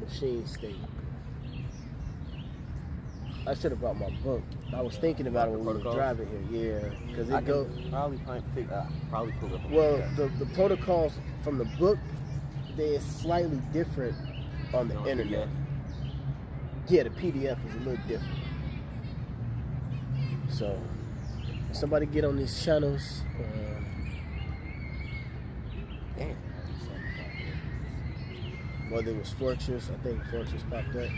machine state. I should have brought my book. I was thinking about it when we were driving here. Yeah, because it goes. Probably pull up. Well, the protocols from the book, they're slightly different on the internet. Yeah, the PDF is a little different. So, somebody get on these channels. Whether it was Fortress, I think Fortress popped up.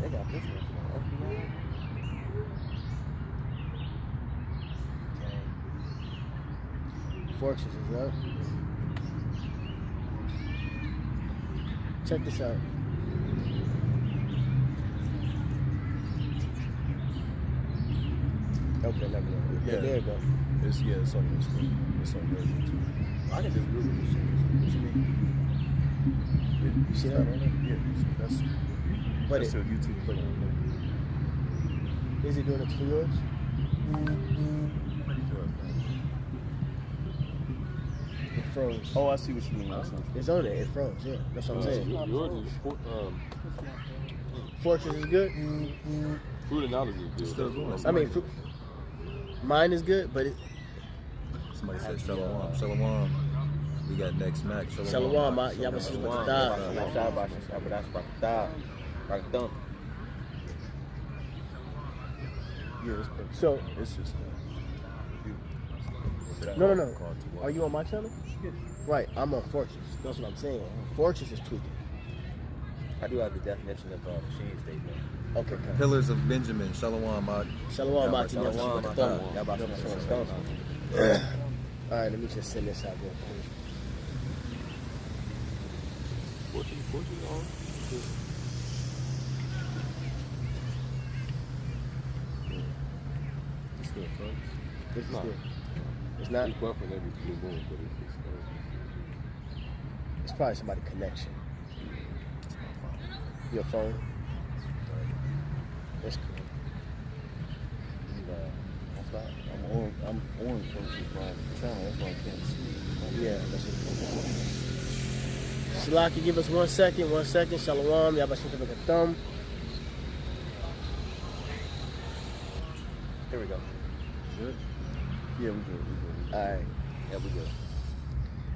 They got this one from FBI. Okay. Fortress is up. Check this out. Okay, never mind. Yeah, there you go. It's on the screen. It's on there too. I can just Google this shit. What you mean? You see that? Yeah, that's your YouTube play. Is it doing it for yours? It froze. Oh, I see what you mean. It's on there. It froze. Yeah, that's what I'm saying. Yours is Fortress is good. Fruit and knowledge is good. I mean, mine is good, but it. Somebody said Shalom. Shalom. We got next Mac. Shalom. Y'all was just about to die. Yeah, so it's just. No. Are you on my channel? Yeah. Right, I'm on Fortress. That's what I'm saying. Fortress is tweaking. I do have the definition of machine statement. Okay. Pillars of Benjamin. Shalom, Mad. Shalom, Mad. Shalom, All right, let me just send this out real quick. It's not. It's buffering every blue moon, but it's probably somebody's connection. Your phone. That's cool. I'm on Fortress channel. That's why I can't see. Yeah, that's what Shalaki, give us 1 second. 1 second. Shalom. Y'all should give a thumb. Here we go. Good? Yeah, we good. All right. Yeah, we good.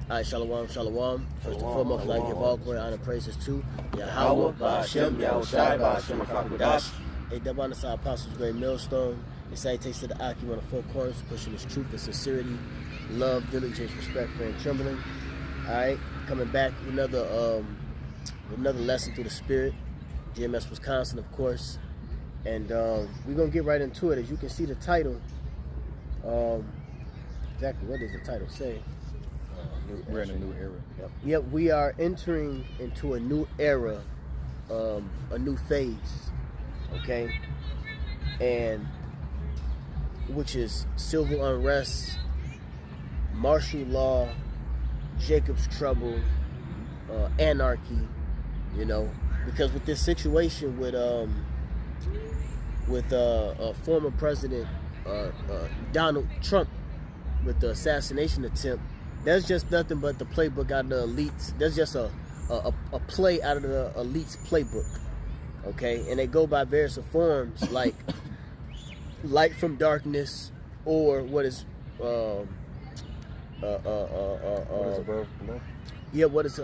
All right, shalom. First and foremost, like give all glory, honor, praises to Yahweh, Ba'ashem, Yahushai, Ba'ashem, Akakudash. A double on the side, apostles, great millstone. The salutations to the Aki on the four corners, pushing his truth and sincerity, love, diligence, respect, fear, and trembling. All right, coming back with another lesson through the Spirit. GMS Wisconsin, of course. And we're going to get right into it. As you can see the title, exactly what does the title say? We're in a new era. Yep, we are entering into a new era, a new phase, okay? And which is civil unrest, martial law, Jacob's trouble, anarchy, because with this situation with former President Donald Trump with the assassination attempt, that's just nothing but the playbook out of the elites. That's just a play out of the elites playbook, okay? And they go by various forms like light from darkness, or what is what is above below? Yeah, what is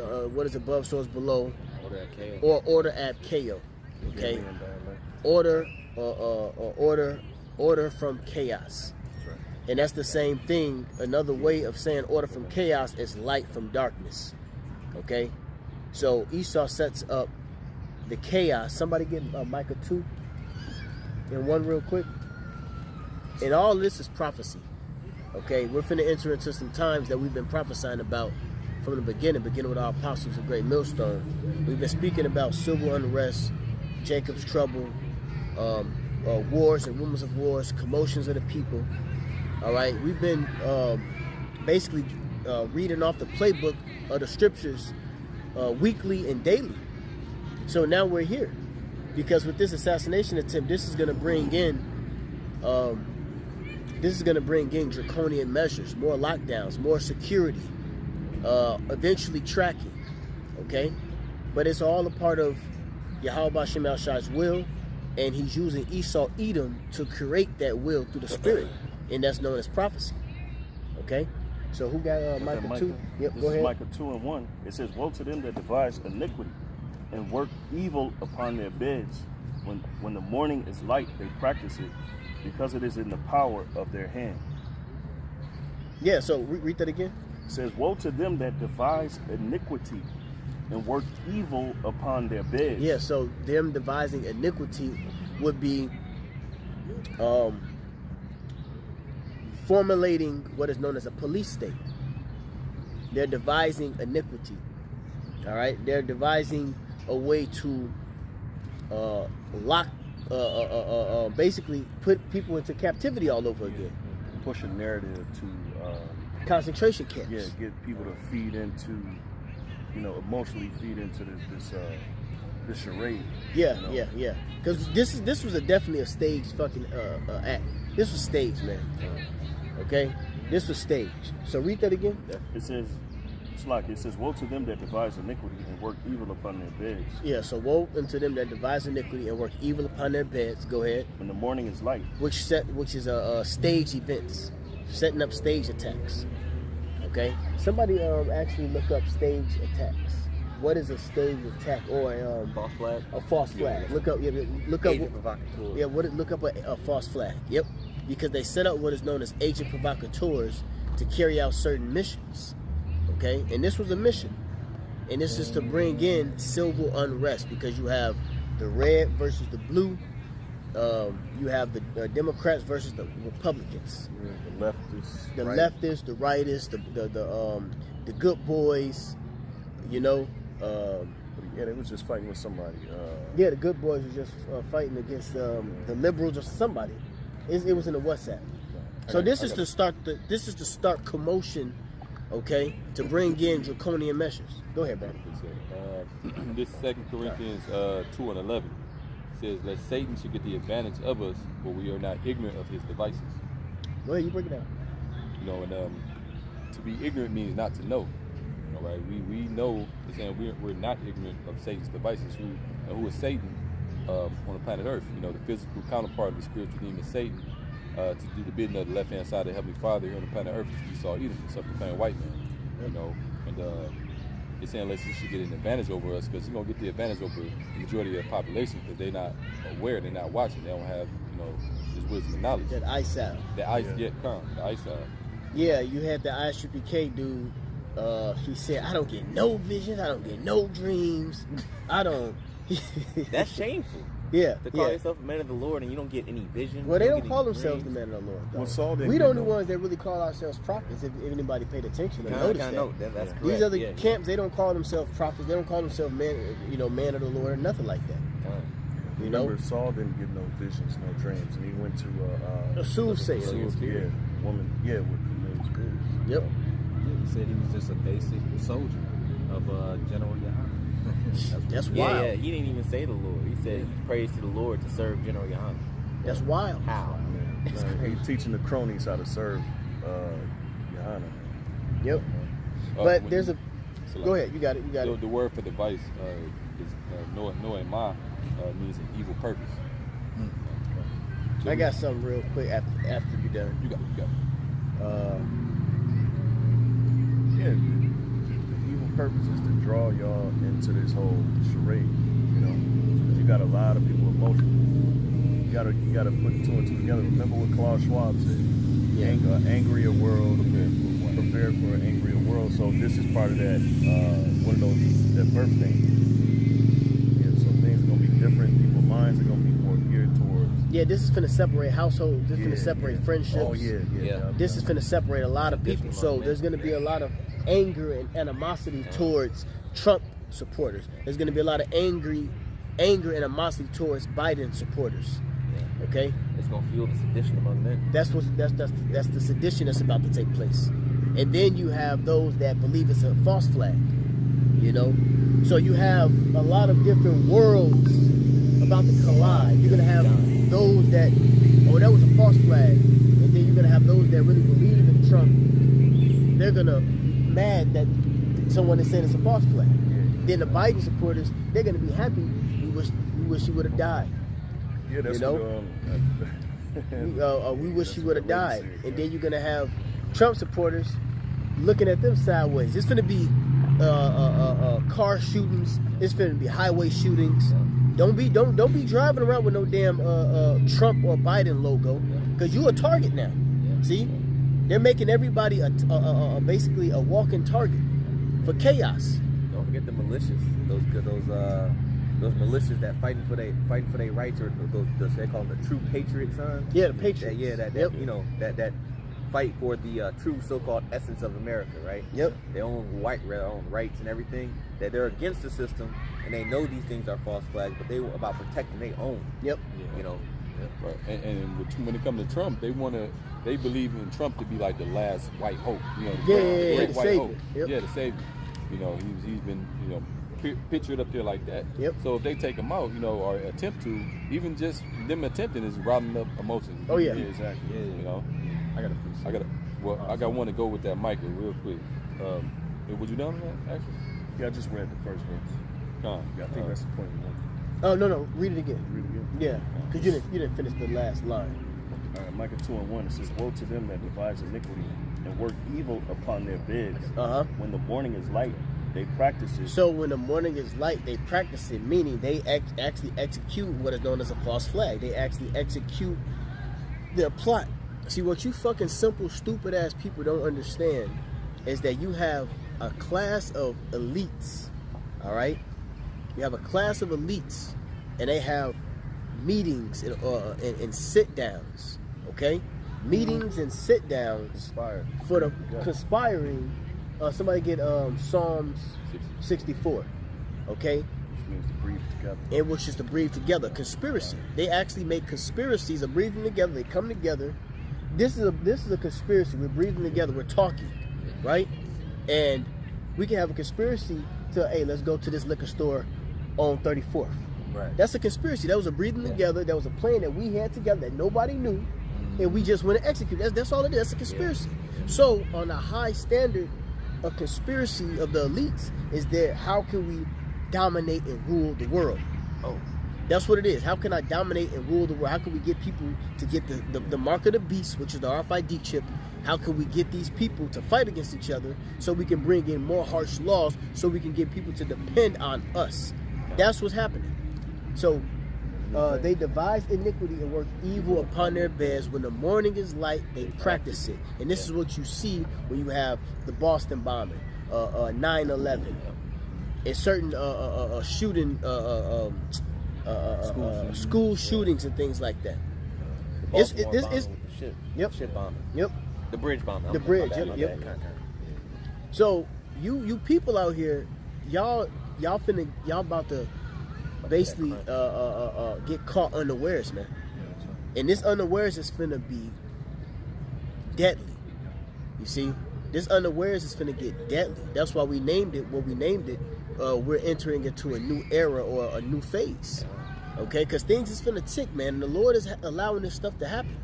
above so is below, or order ab chaos, okay? Order from chaos. And that's the same thing. Another way of saying order from chaos is light from darkness. Okay? So Esau sets up the chaos. Somebody get Micah 2 and 1 real quick. And all this is prophecy. Okay? We're finna enter into some times that we've been prophesying about from the beginning with our apostles of Great Millstone. We've been speaking about civil unrest, Jacob's trouble, wars and rumors of wars, commotions of the people. All right, we've been basically reading off the playbook of the scriptures weekly and daily. So now we're here because with this assassination attempt, this is going to bring in draconian measures, more lockdowns, more security. eventually tracking. Okay, but it's all a part of Yahweh Shem Shai's will, and he's using Esau Edom to create that will through the spirit, and that's known as prophecy. Okay, so who got Micah 2? Yep, This go is ahead. Micah 2:1. It says, "Woe to them that devise iniquity and work evil upon their beds. When the morning is light, they practice it, because it is in the power of their hand." Yeah, so read that again. It says, "Woe to them that devise iniquity and work evil upon their beds." Yeah, so them devising iniquity would be formulating what is known as a police state. They're devising iniquity. All right, they're devising a way to lock, basically put people into captivity all over again. Push a narrative to, Concentration camps. yeah, get people to feed into, emotionally feed into this charade. Yeah, you know? yeah. Because this was definitely a staged fucking act. This was staged, man. Okay, this was staged. So read that again. It says, "Woe to them that devise iniquity and work evil upon their beds. Yeah. So woe unto them that devise iniquity and work evil upon their beds. Go ahead. When the morning is light." Which is staged events, setting up stage attacks. Okay. Somebody actually look up stage attacks. What is a stage attack or False flag. a false flag? Look up. Look up. Agent provocateur. Yeah, look up a false flag. Yep, because they set up what is known as agent provocateurs to carry out certain missions. Okay, and this was a mission, and this is to bring in civil unrest because you have the red versus the blue, you have the Democrats versus the Republicans, The leftists. the right? leftists, the rightists, the good boys, Yeah, they was just fighting with somebody. Yeah, the good boys were just fighting against the liberals or somebody. It was in the WhatsApp. So this is to start commotion, okay, to bring in draconian measures. Go ahead, man. This 2 Corinthians 2:11 says, "That Satan should get the advantage of us, for we are not ignorant of his devices." Go ahead, you break it down. To be ignorant means not to know. All right, we know, and we're not ignorant of Satan's devices. Who is Satan on the planet Earth? The physical counterpart of the spiritual demon Satan, to do the bidding of the left-hand side of the Heavenly Father here on the planet Earth is Esau Edom, the self-proclaimed white man. And it's saying unless he should get an advantage over us, because he's gonna get the advantage over the majority of the population because they're not aware, they're not watching, they don't have this wisdom and knowledge. That ISAP. The eyesight. Yeah, you had the ISUPK dude. He said, "I don't get no visions. I don't get no dreams. I don't." That's shameful. Yeah, To call yeah. yourself a man of the Lord and you don't get any vision. Well, they you don't get call any themselves the dreams. man of the Lord. though. Well, Saul didn't We the get only no- ones that really call ourselves prophets. If anybody paid attention and Kinda noticed that. know. That's correct. These other Yeah, camps, they don't call themselves prophets. They don't call themselves man of the Lord, or nothing like that. yeah. You know, Remember, Saul didn't get no visions, no dreams, and he went to a soothsayer. Yeah, woman. Yeah, with familiar spirits. Yep. He said he was just a basic soldier of General Yohana. That's Yeah, wild. yeah. He didn't even say the Lord. He said he prays to the Lord to serve General Yohana. That's wild. How? It's He crazy. teaching the cronies how to serve Yohana. Yep. Uh, But when there's you- a. so Go like, ahead. You got it. You got it. The word for device is Noah and Ma means an evil purpose. So I got something real quick after you're done. You got it. Yeah, the evil purpose is to draw y'all into this whole charade. You got a lot of people emotional. You gotta put two and two together. Remember what Klaus Schwab said? Yeah. Angrier world, prepared for an angrier world. So this is part of that. One of those that birth thing. Yeah, so things are gonna be different. People's minds are gonna be more geared towards. Yeah, this is finna separate households. This is Yeah, finna separate yeah. friendships. Oh yeah. This is finna separate a lot of people. Different So among there's gonna be a lot of anger and animosity towards Trump supporters. There's gonna be a lot of anger and animosity towards Biden supporters. Okay, It's gonna fuel the sedition among men. that's the sedition that's about to take place. And then you have those that believe it's a false flag. So you have a lot of different worlds about to collide. You're gonna have those that, that was a false flag, and then you're gonna have those that really believe in Trump. They're gonna be mad that someone is saying it's a false flag. Then the Biden supporters, they're gonna be happy. We wish he would have died. Yeah, that's you know? what, we wish he would have died. And then you're gonna have Trump supporters looking at them sideways. It's gonna be car shootings. It's gonna be highway shootings. Don't be driving around with no damn Trump or Biden logo, because you a target now. See, they're making everybody basically a walking target for chaos. Don't forget the militias. Those militias that fighting for their rights, or those they call them the true patriot sons. Yeah, the patriots. That you know that fight for the true so-called essence of America, right? Yep. Their own rights and everything. That they're against the system, and they know these things are false flags, but they were about protecting their own. Yep. You know. Right. And when it comes to Trump, they believe in Trump to be like the last white hope. You know, the great the white savior. hope. Yep. Yeah, the savior. You know, he's been pictured up there like that. Yep. So if they take him out, or attempt to, even just them attempting is robbing up emotions. Oh yeah. Exactly. Yeah. You know, I got one to go with that, Michael, real quick. Was you done with that actually? Yeah, I just read the first verse. Yeah, I think that's the point. Oh no, read it again. Read it again. Yeah, because you didn't finish the last line. All right, Micah 2:1. It says, "Woe to them that devise iniquity and work evil upon their beds. When the morning is light, they practice it." So when the morning is light, they practice it, meaning they actually execute what is known as a false flag. They actually execute their plot. See, what you fucking simple, stupid ass people don't understand is that you have a class of elites, all right? You have a class of elites, and they have meetings and sit-downs, okay? Meetings and sit-downs for the conspiring. Somebody get Psalms 64, okay? Which means to breathe together. And which is to breathe together. Conspiracy. They actually make conspiracies of breathing together. They come together. This is a conspiracy. We're breathing together. We're talking, right? And we can have a conspiracy to, hey, let's go to this liquor store on 34th. Right. That's a conspiracy. That was a breathing together. That was a plan that we had together that nobody knew, and we just went to execute. That's all it is. That's a conspiracy. So on a high standard of conspiracy of the elites is there, how can we dominate and rule the world? Oh. That's what it is. How can I dominate and rule the world? How can we get people to get the mark of the beast, which is the RFID chip? How can we get these people to fight against each other so we can bring in more harsh laws so we can get people to depend on us? That's what's happening. So they devise iniquity and work evil upon their beds. When the morning is light, they practice it. And this is what you see when you have the Boston bombing, 9/11, and certain shooting, school shootings and things like that. Ship bombing. Yep. The bridge bombing. The bridge. Yep. So you people out here, y'all about to basically get caught unawares, man. And this unawares is finna be deadly. You see, this unawares is finna get deadly. That's why we named it what we named it. We're entering into a new era or a new phase. Okay, because things is finna tick, man, and the Lord is allowing this stuff to happen.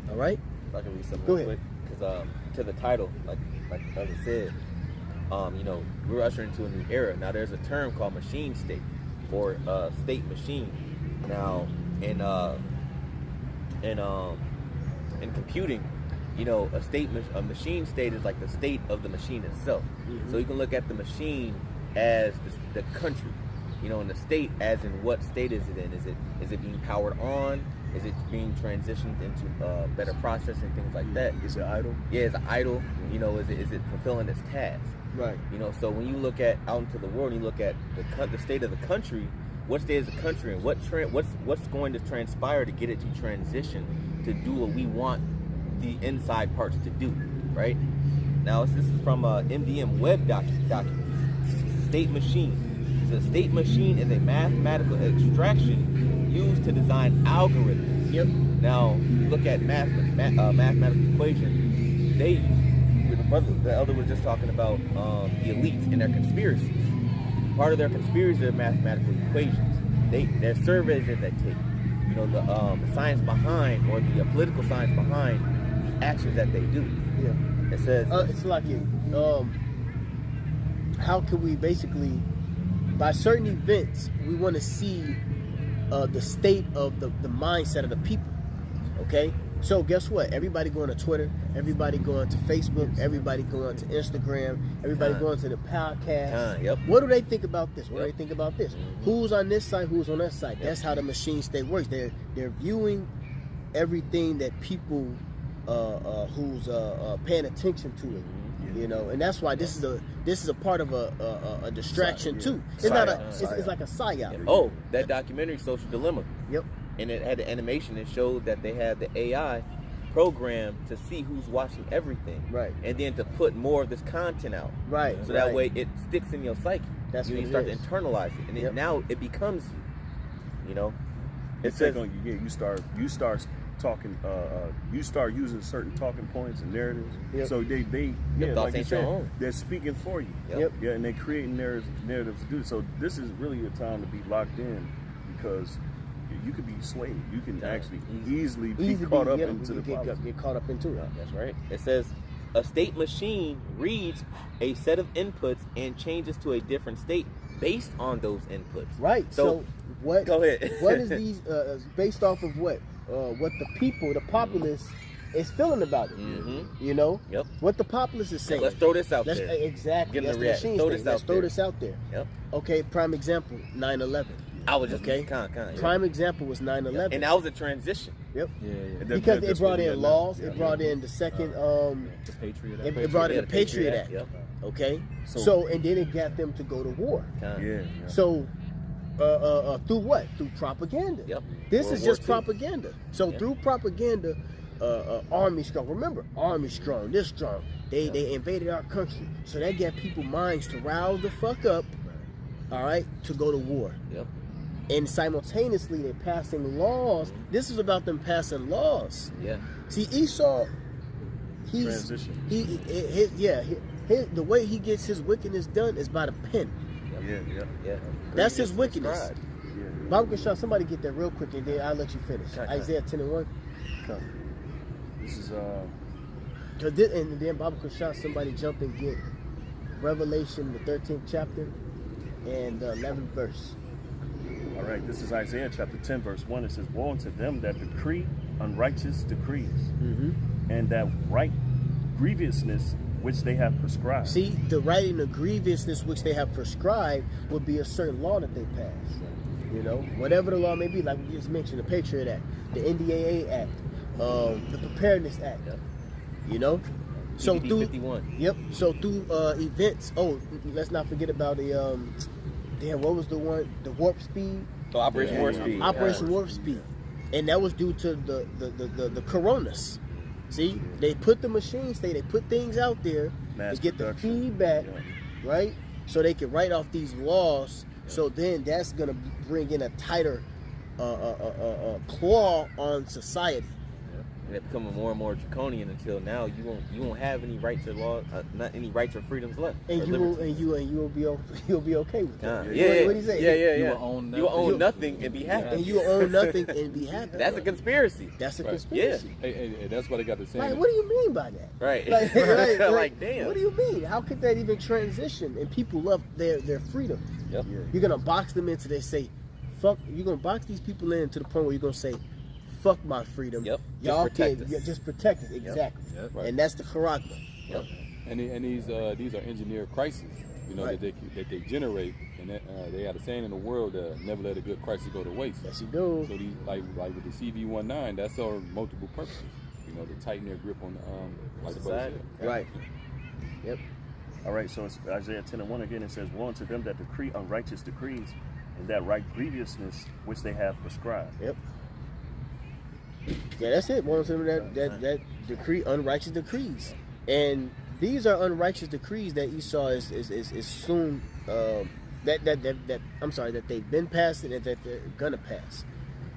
All right. If I can read something Go real ahead. quick, because to the title, like brother said, we're ushering into a new era. Now, there's a term called machine state, or state machine. Now, in computing, a machine state is like the state of the machine itself. Mm-hmm. So you can look at the machine as the country, and the state as in what state is it in? Is it being powered on? Is it being transitioned into better processing, things like that? Is it idle? Yeah, it's idle. Is it fulfilling its task? Right. So when you look at out into the world, and you look at the state of the country. What state is the country in? What's going to transpire to get it to transition to do what we want the inside parts to do, right? Now this is from MDM web documents. State machine. So state machine is a mathematical extraction used to design algorithms. Yep. Now you look at mathematical equation. The elder was just talking about the elites and their conspiracies. Part of their conspiracies are mathematical equations. Their surveys that they take, the science behind, or the political science behind the actions that they do. Yeah. It says it's like how can we basically, by certain events, we want to see the state of the mindset of the people. Okay, so guess what? Everybody going to Twitter, everybody going to Facebook, everybody going to Instagram, everybody going to the podcast. Yep. What do they think about this? What do Yep. they think about this? Who's on this side? Who's on that side? That's how the machine state works. They're viewing everything that people who's paying attention to it. You know, and that's why this is a part of a distraction too. It's not a it's like a psyop. Oh, that documentary, Social Dilemma. Yep. And it had the animation that showed that they had the AI programmed to see who's watching everything. Right. And then to put more of this content out. Right. So that way it sticks in your psyche. That's you what it start is. to internalize it. And then now it becomes you. You know? It It's says, like you start talking, you start using certain talking points and narratives. Yep. So they Your thoughts like you ain't your said, own. they're speaking for you. Yep. Yeah, and they create narratives to do this. So this is really a time to be locked in because you could be swayed. You can actually easily be caught up into the politics. get caught up into it. That's right. It says a state machine reads a set of inputs and changes to a different state based on those inputs. Right. So what? Go ahead. What is these based off of what the people, the populace, is feeling about it? Mm-hmm. You know. Yep. What the populace is saying. Let's throw this out Let's, there. Exactly. Give them That's a the reaction. machine Throw thing. this Let's out throw there. this out there. Yep. Okay. Prime example. 9/11. I was just Okay. Prime example was 9/11. And that was a transition. Yep. Yeah. Because it That's brought what we in got laws. now. It brought in the second. The Patriot Act. It brought in Yeah, the Patriot Act. Yep. Okay. So and then it got them to go to war. Yeah. So, through what? Through propaganda. Yep. This World is War just II. propaganda. So Yep. through propaganda, Army strong. Remember, Army strong. This strong. They invaded our country. So that got people minds to rouse the fuck up. All right, to go to war. Yep. And simultaneously, they're passing laws. This is about them passing laws. Yeah. See, Esau, Transition. the way he gets his wickedness done is by the pen. Yeah. That's his wickedness. Prescribed. Baba Kashaf, somebody get that real quick and then I'll let you finish. Okay. Isaiah 10:1. Come. This is And then Baba Kashaf, somebody jump and get Revelation, the 13th chapter and the 11th verse. all right. This is Isaiah chapter 10, verse 1. It says, "Woe unto them that decree unrighteous decrees, and that right grievousness which they have prescribed." See, the writing of grievousness which they have prescribed would be a certain law that they pass. You know, whatever the law may be, like we just mentioned, the Patriot Act, the NDAA Act, the Preparedness Act. Yep. You know, so PPD through 51. Yep. So through events. Oh, let's not forget about the damn. What was the one? The Warp Speed. So Operation Warp Speed. Operation Warp Speed, and that was due to the coronas. See, they put the machines, they put things out there Mass to get the production. feedback, Yeah. right? So they can write off these laws. So then that's gonna bring in a tighter claw on society. And they're becoming more and more draconian until now you won't have any rights or law, not any rights or freedoms left. And or you will, liberties. you'll be okay with that. Yeah. What do you say? Yeah. You will own You will own nothing. nothing and be happy. And you will own nothing and be happy. That's a conspiracy. That's a Right. conspiracy. Hey, that's why they got the same. Like, what do you mean by that? Right. Like, damn. What do you mean? How could that even transition? And people love their freedom. Yep. You're gonna box them into. They say, "Fuck." You're gonna box these people in to the point where you're gonna say, "Fuck my freedom." Yep. Y'all Just protect can't. us. Yeah, just protect it. Exactly. Yep. Right. And that's the character. Yep. And these are engineered crises, you know, Right. that they generate, and that, they got a saying in the world, never let a good crisis go to waste. Yes, you do. So these like with the CV-19, that's our multiple purposes, you know, to tighten their grip on the like the brother Society. said. Right. Yep. All right, so it's Isaiah 10:1 again. It says, "Woe unto them that decree unrighteous decrees, and that right grievousness which they have prescribed." Yep. Yeah, that's it. One of them that decree unrighteous decrees, and these are unrighteous decrees that Esau is soon that I'm sorry that they've been passing and that they're gonna pass,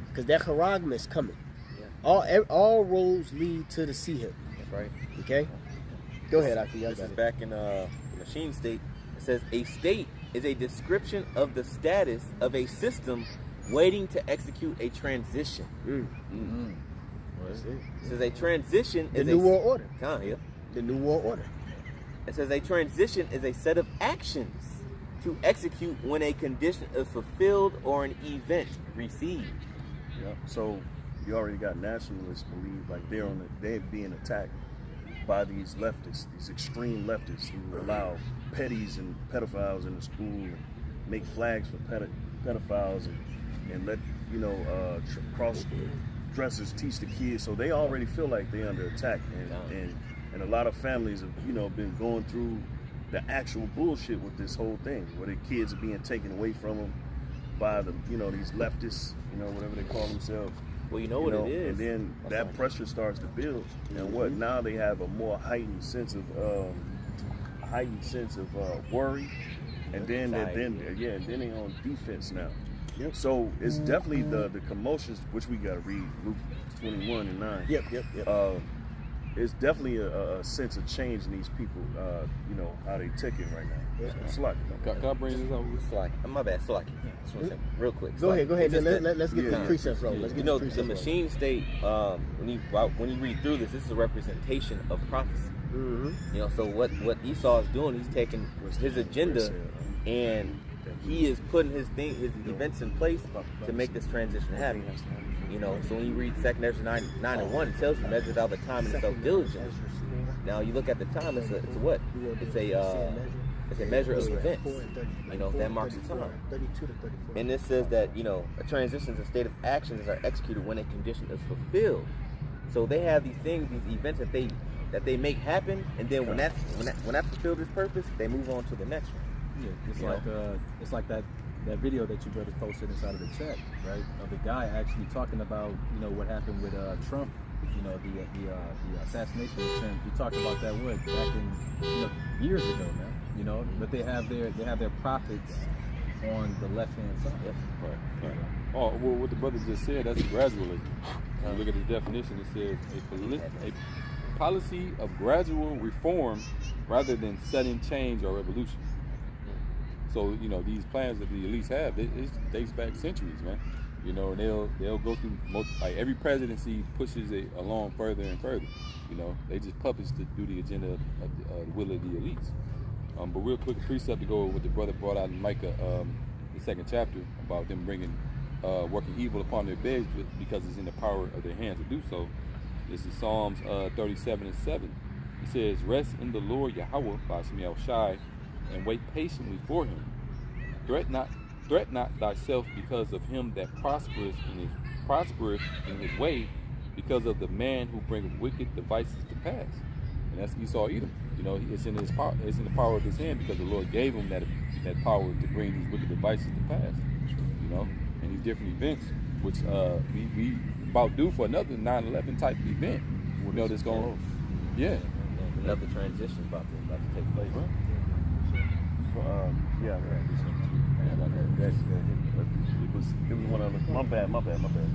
because that charagma is coming. Yeah. All roads lead to the sea hill. That's right. Okay. Go ahead, Aki. This is back in the machine state. It says a state is a description of the status of a system waiting to execute a transition. That's it. It says a transition The is New World Order. Yeah. The New World Order. It says a transition is a set of actions to execute when a condition is fulfilled or an event received. Yeah. So you already got nationalists believe like they're being attacked by these leftists, these extreme leftists who allow petties and pedophiles in the school and make flags for pedophiles and let cross dressers teach the kids. So they already feel like they're under attack, and a lot of families have been going through the actual bullshit with this whole thing, where the kids are being taken away from them by the these leftists, whatever they call themselves. Well, you know what it is, and then that pressure starts to build. And what now they have a more heightened sense of worry, and then they're on defense now. Yep. So it's definitely the commotions, which we got to read Luke 21:9. Yep. It's definitely a sense of change in these people, how they ticking right now. Yeah. So it's like, Can I bring this up? Slack. My bad, Slack. Real quick. Go ahead. Just Let's get the precepts rolling. Let's get the precepts the rolling. machine state. When you read through this is a representation of prophecy. Mm-hmm. So what Esau is doing, he's taking his agenda, and he is putting his events in place to make this transition happen. So when you read 2 Ezra 9:1, it tells you measure out the time and self diligence. Now you look at the time, it's a measure of events. That marks the time. And it says that a transition is a state of actions that are executed when a condition is fulfilled. So they have these things, these events that they make happen, and then when that fulfills its purpose, they move on to the next one. Yeah, it's like that video that you brothers posted inside of the chat, right? Of the guy actually talking about what happened with Trump, the assassination attempt. He talked about that back in years ago now, but they have their prophets on the left hand side. Yep. Right. Oh, well, what the brother just said, that's gradualism. When you look at the definition, it says a policy of gradual reform rather than sudden change or revolution. So, these plans that the elites have, it dates back centuries, man. They'll go through, like every presidency pushes it along further and further. They just puppets to do the agenda of the will of the elites. But real quick, a precept to go with what the brother brought out in Micah, the 2nd chapter, about them bringing, working evil upon their beds because it's in the power of their hands to do so. This is Psalms 37:7. It says, "Rest in the Lord Yahweh by Shemiel Shai, and wait patiently for him. Threat not thyself because of him that prospereth in his way, because of the man who bringeth wicked devices to pass." And that's Esau Edom. It's in his power. It's in the power of his hand because the Lord gave him that power to bring these wicked devices to pass. And these different events, which we about due for another 9/11 type event. That's going. Yeah. Another transition about to take place. Right. It was one of the, my bad.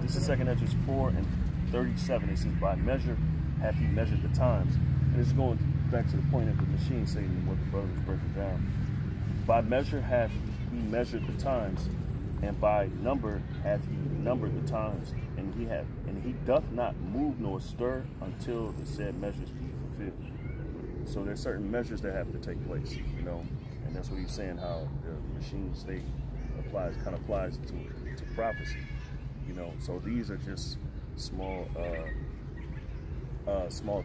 This is 2 Ezra 4:37. It says, "By measure hath he measured the times." And it's going back to the point of the machine statement, what the brother was breaking down. By measure hath he measured the times, and by number hath he numbered the times, and he doth not move nor stir until the said measures be fulfilled. So there's certain measures that have to take place, and that's what he's saying, how the machine state applies to prophecy, So these are just small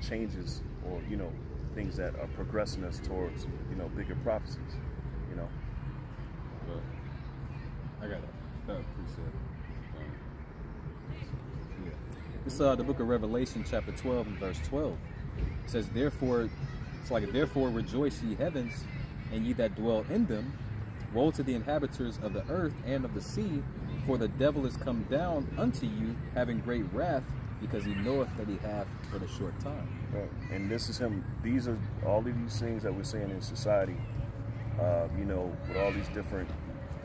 changes, or things that are progressing us towards bigger prophecies, I got that precept. Yeah. It's the book of Revelation, chapter 12 and verse 12. It says, "Therefore rejoice ye heavens, and ye that dwell in them. Woe to the inhabitants of the earth and of the sea, for the devil is come down unto you, having great wrath, because he knoweth that he hath but a short time." Right. And this is him. These are all of these things that we're seeing in society. With all these different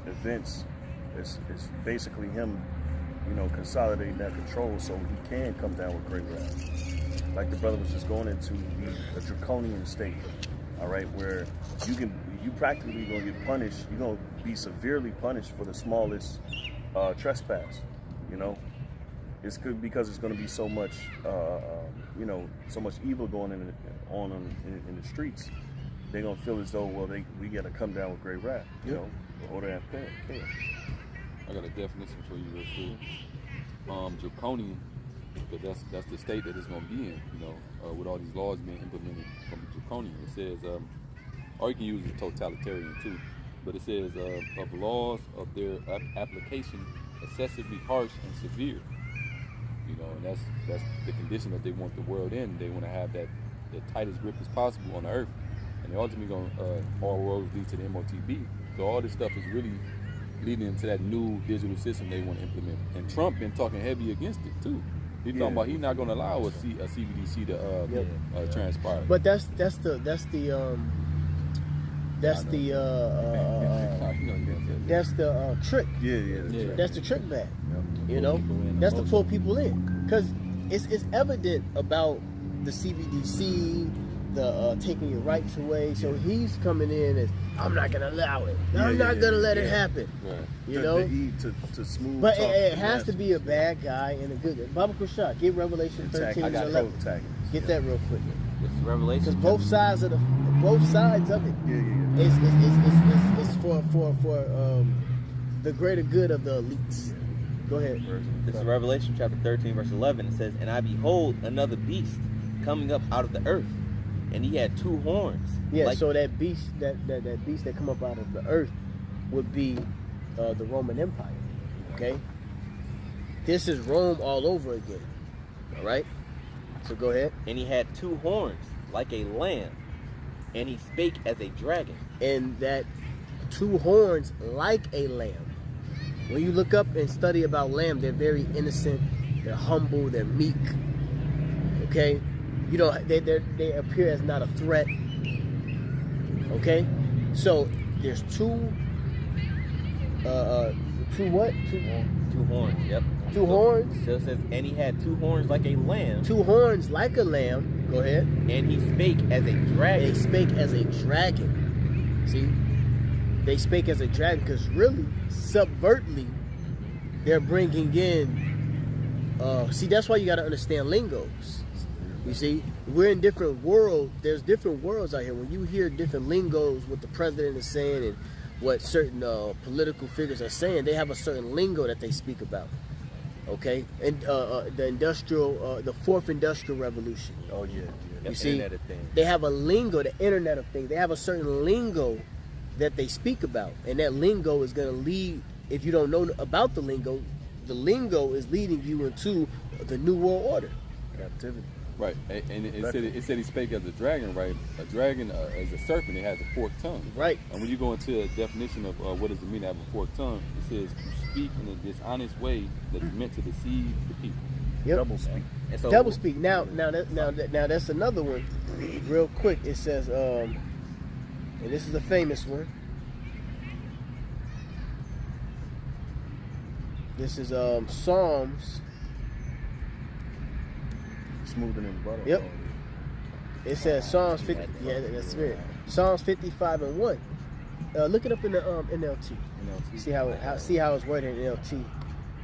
events, it's basically him, consolidating that control so he can come down with great wrath. Like the brother was just going into a draconian state, all right, where you practically gonna get punished. You're gonna be severely punished for the smallest trespass. It's good because it's gonna be so much, so much evil going on in the streets. they're gonna feel as though, well, we gotta come down with great wrath, you know, order and chaos. I got a definition for you real quick. Draconian, because that's the state that it's going to be in, you know, with all these laws being implemented, it's going to be draconian. It says, or you can use the totalitarian too, but it says of laws of their application excessively harsh and severe. You know, and that's the condition that they want the world in. They want to have that the tightest grip as possible on the earth, and they're ultimately going all roads lead to the MOTB. So all this stuff is really leading into that new digital system they want to implement. And Trump been talking heavy against it too. He's talking about he's not going to allow a CBDC to transpire. But that's the trick. Yeah. That's the trick bag. You know, that's to pull people in, because it's evident about the CBDC, the taking your rights away. So he's coming in as, I'm not gonna allow it. I'm not gonna let it happen. Right. You know, to smooth. But it has to be a bad guy and a good guy. Baba Kushak, get Revelation 13 and 11. Get that real quick. It's Revelation. Because both sides of it. It's for the greater good of the elites. Go ahead. This is Revelation chapter 13, verse 11. It says, "And I behold another beast coming up out of the earth, and he had 2 horns." Yeah, so that beast, that beast that come up out of the earth would be the Roman Empire. Okay? This is Rome all over again. All right? So go ahead. "And he had 2 horns like a lamb, and he spake as a dragon." And that 2 horns like a lamb. When you look up and study about lamb, they're very innocent, they're humble, they're meek. Okay? You know, they appear as not a threat. Okay? So there's 2 what? 2 horns, yep. 2 horns. So it says, "And he had 2 horns like a lamb." 2 horns like a lamb. Go ahead. "And he spake as a dragon." They spake as a dragon. See? They spake as a dragon because really, subvertly, they're bringing in. See, that's why you got to understand lingos. You see, we're in different worlds. There's different worlds out here. When you hear different lingos, what the president is saying and what certain political figures are saying, they have a certain lingo that they speak about. Okay, and the 4th industrial revolution. Oh yeah. You see, they have a lingo, the Internet of Things. They have a certain lingo that they speak about, and that lingo is going to lead. If you don't know about the lingo is leading you into the New World Order. Captivity. Right, and it said he spake as a dragon, right? A dragon is a serpent. It has a forked tongue. Right. And when you go into a definition of what does it mean to have a forked tongue, it says to speak in a dishonest way that is meant to deceive the people. Yep. Double speak. So, double speak. Now that's another one. Real quick, it says, and this is a famous one. This is Psalms. Smoother than butter. Yep. It says Psalms 50. Yeah, that's spirit. Psalms 55:1. Look it up in the NLT. See how it's worded in NLT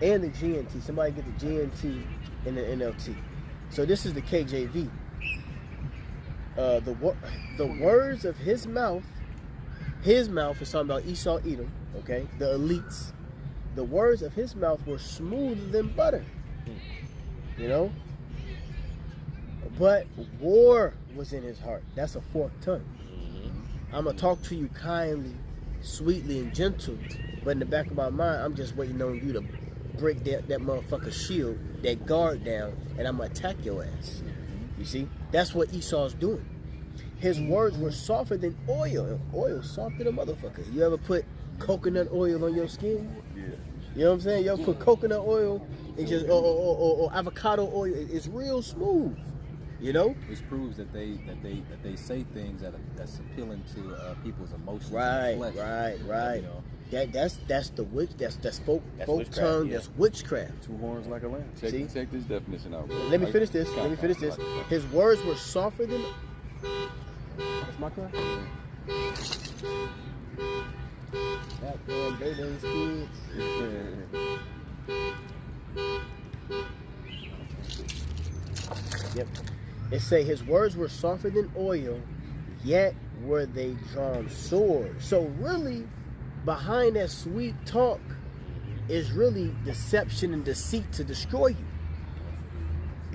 and the GNT. Somebody get the GNT and the NLT. So this is the KJV. The words of his mouth is talking about Esau, Edom. Okay, the elites. The words of his mouth were smoother than butter. You know. But war was in his heart. That's a forked tongue. I'm going to talk to you kindly, sweetly, and gentle. But in the back of my mind, I'm just waiting on you to break that motherfucker's shield, that guard down, and I'm going to attack your ass. You see? That's what Esau's doing. His words were softer than oil. And oil softer than a motherfucker. You ever put coconut oil on your skin? Yeah. You know what I'm saying? You ever put coconut oil and just or avocado oil? It's real smooth. You know, which proves that they say things that's appealing to people's emotions. Right. And flesh. Right. You know? That's the witch. That's folk tongue. Yeah. That's witchcraft. 2 horns like a lamb. Check this definition out. Bro. Let me finish this. His words were softer than. That's my car. That man, baby's kids. Yep. It say his words were softer than oil, yet were they drawn swords. So really, behind that sweet talk is really deception and deceit to destroy you.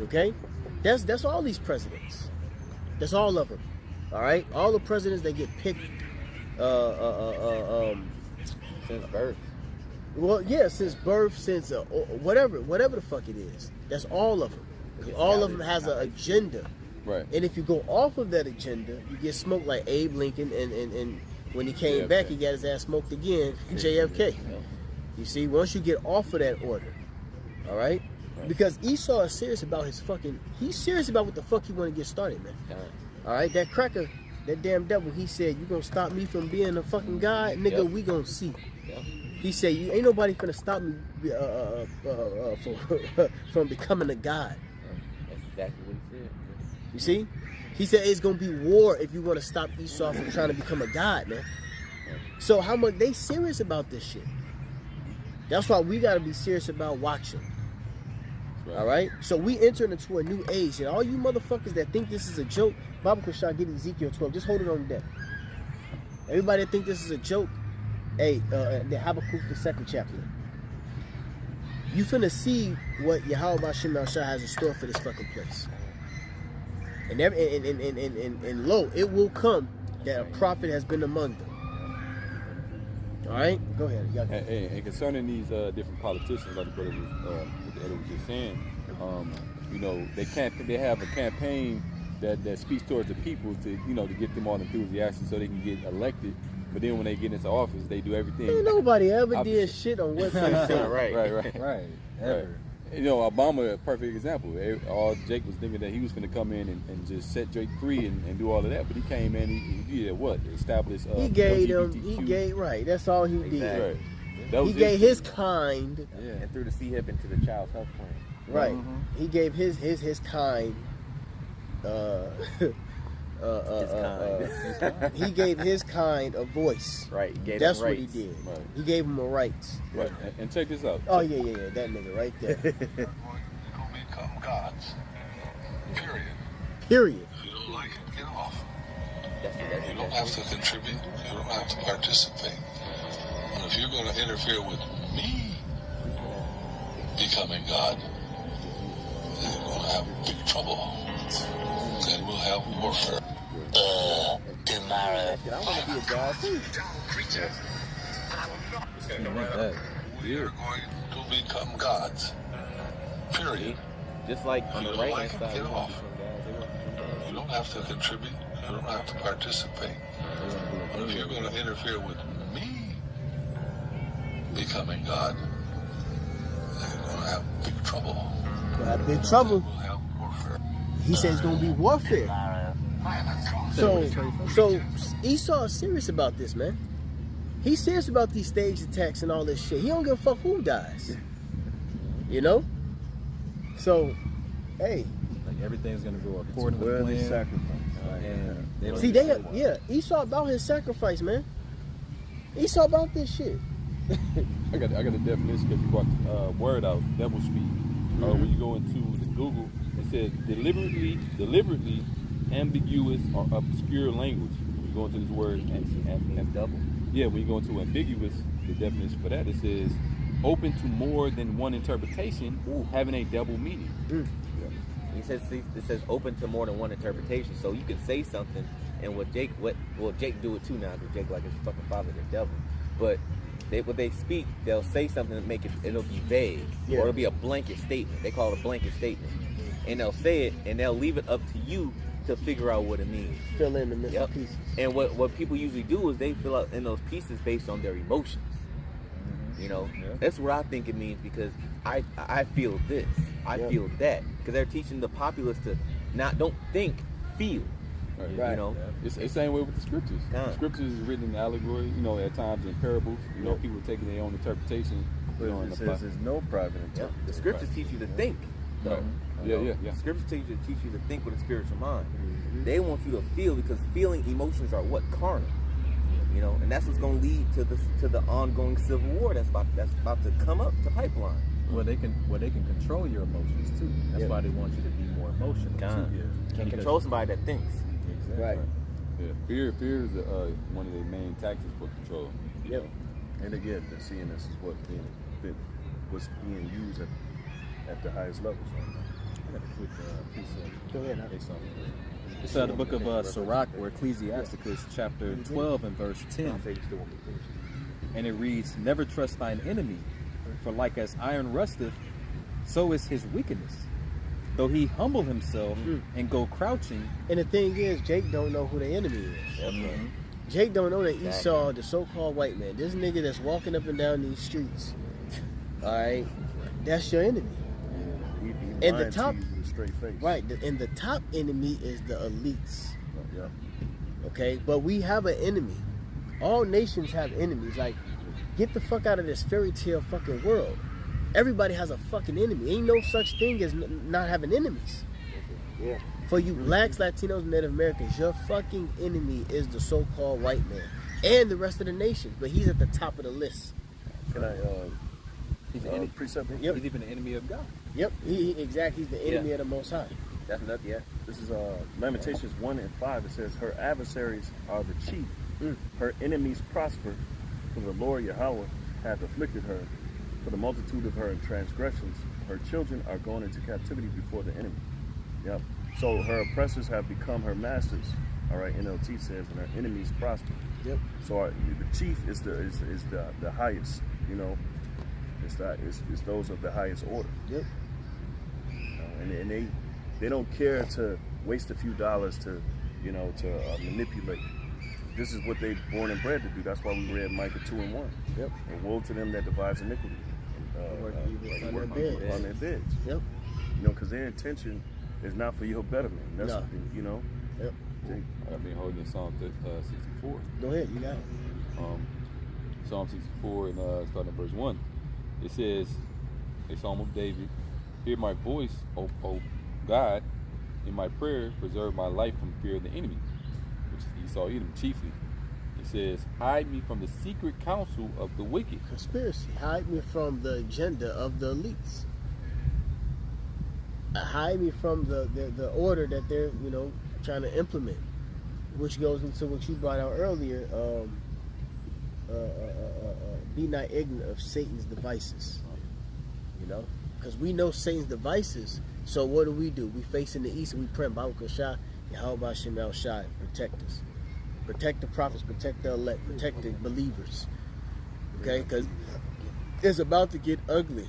Okay? That's all these presidents. That's all of them. All right? All the presidents that get picked Since birth. well, yeah, since birth, since whatever the fuck it is. That's all of them. All of them has an agenda. Right. And if you go off of that agenda, you get smoked like Abe Lincoln, and when he came JFK. back, he got his ass smoked again, JFK. You see, once you get off of that order, all right? Because Esau is serious about he's serious about what the fuck he want to get started, man. All right? That cracker, that damn devil, he said, you gonna stop me from being a fucking God? Nigga, we gonna see. He said, you ain't nobody finna stop me from becoming a God. That's exactly what he said. You see? He said it's gonna be war if you want to stop Esau from trying to become a god, man. So how much they serious about this shit? That's why we gotta be serious about watching. Right. All right? So we entering into a new age, and all you motherfuckers that think this is a joke, Bible Kushah, get Ezekiel 12. Just hold it on deck. Everybody that think this is a joke, hey, the Habakkuk, the 2nd chapter. You finna see what Yahweh Bashim Shah has in store for this fucking place. And lo, it will come that a prophet has been among them. All right, go ahead. And concerning these different politicians, like the brother was just saying, you know, they have a campaign that speaks towards the people to, you know, to get them all enthusiastic so they can get elected. But then when they get into office, they do everything. Ain't nobody ever opposite. did shit on what they said. Right. Right. Ever. You know, Obama, a perfect example. All Jake was thinking that he was going to come in and just set Jake free and do all of that, but he came in. He did what? Establish. He gave them. LGBTQ. He gave right. That's all he did. Right. That was He gave his kind. Yeah. And threw the C-hip into the child's health plan. Right. Mm-hmm. He gave his kind. He gave his kind a voice. Right. He gave That's them what he rights. did. Right. He gave him a rights. Right. And check this out. Oh yeah, that nigga right there. You're going to become gods. Period. Period. If you don't like it, get off. That's You don't have to contribute. You don't have to participate. And if you're going to interfere with me becoming God, then you're going to have big trouble. Then we'll have warfare. Tomorrow. I want to be a god too. That. We are going to become gods. Period. Just like on the You don't right like hand it, side. get we want off. to be some guys, they want to be some guys. You don't have to contribute. You don't have to participate. But if you're going to interfere with me becoming God, then you're going to have big trouble. Gonna have big trouble. We'll have warfare. He says it's gonna be warfare. So Esau is serious about this, man. He's serious about these stage attacks and all this shit. He don't give a fuck who dies. You know? So, hey. Like everything's gonna go according to the Worthy plan. sacrifice. And they don't See, give a Esau about his sacrifice, man. Esau about this shit. I got a definition because you brought the word out, devil speak. When you go into the Google, it says deliberately ambiguous or obscure language. When you go into this word, and double. yeah, when you go into ambiguous, the definition for that, it says open to more than one interpretation, having a double meaning. It says open to more than one interpretation. So you can say something, and Jake do it too now because Jake like his fucking father, the devil. But when they speak, they'll say something that it'll be vague, or it'll be a blanket statement. They call it a blanket statement, and they'll say it, and they'll leave it up to you to figure out what it means. Fill in the missing pieces. And what people usually do is they fill out in those pieces based on their emotions. You know, that's what I think it means because I feel this, I feel that, because they're teaching the populace to don't think, feel. Right. You know, It's the same way with the scriptures. Yeah. The scriptures is written in allegory, you know, at times in parables. You know, people taking their own interpretation. But You know, it says there's no private the interpretation. scriptures teach you to think. Though. Right. You know, Yeah. The scriptures teach you to think with a spiritual mind. They want you to feel because feeling emotions are what carnal. You know, and that's what's going to lead to the ongoing civil war that's about to come up the pipeline. Well, they can control your emotions too. That's why they want you to be more emotional God. too. Can control somebody that thinks. Exactly. Right. Yeah, fear is one of the main tactics for control. Yep. And again, the seeing this is what's being used at the highest levels right now. I got a quick piece of Go ahead. It's the book of Sirach, or Ecclesiasticus, chapter 12 and verse 10. And it reads, "Never trust thine enemy, for like as iron rusteth, so is his wickedness. Though he humble himself and go crouching." And the thing is, Jake don't know who the enemy is. Mm-hmm. Jake don't know that Esau, the so-called white man, this nigga that's walking up and down these streets, all right, that's your enemy. He And the lying to top, you with a straight face. right? And the top enemy is the elites. Yeah. Okay, but we have an enemy. All nations have enemies. Like, get the fuck out of this fairy tale fucking world. Everybody has a fucking enemy. Ain't no such thing as not having enemies. Yeah. For you blacks, Latinos, Native Americans, your fucking enemy is the so-called white man and the rest of the nations. But he's at the top of the list. Can I He's the enemy. precept? Yep. He's even the enemy of God. Yep, exactly. He's the enemy of the Most High. Definitely, yeah. This is Lamentations 1 and 5. It says, "Her adversaries are the chief. Her enemies prosper. For the Lord Yahweh hath afflicted her. For the multitude of her transgressions, her children are gone into captivity before the enemy." Yep. So her oppressors have become her masters. All right. NLT says, and her enemies prosper. Yep. So the chief is the highest. You know, it's those of the highest order. Yep. And they don't care to waste a few dollars to manipulate. This is what they born and bred to do. That's why we read Micah 2 and 1. Yep. And woe to them that devise iniquity. Work evil on work their beds. on their beds. Yep. Because their intention is not for your betterment. That's No. Yep. I've been holding Psalm 64. Go ahead, you got it. Psalm 64 and starting at verse 1. It says, a psalm of David, "Hear my voice, O God, in my prayer, preserve my life from fear of the enemy," which is Esau Edom chiefly. It says, "Hide me from the secret counsel of the wicked." Conspiracy. Hide me from the agenda of the elites. Hide me from the order that they're trying to implement, which goes into what you brought out earlier. Be not ignorant of Satan's devices. Because we know Satan's devices. So what do? We face in the east and we pray, Baruch Shah, Yahweh Shem El Shai, protect us. Protect the prophets, protect the elect, protect the believers. Okay? Because it's about to get ugly.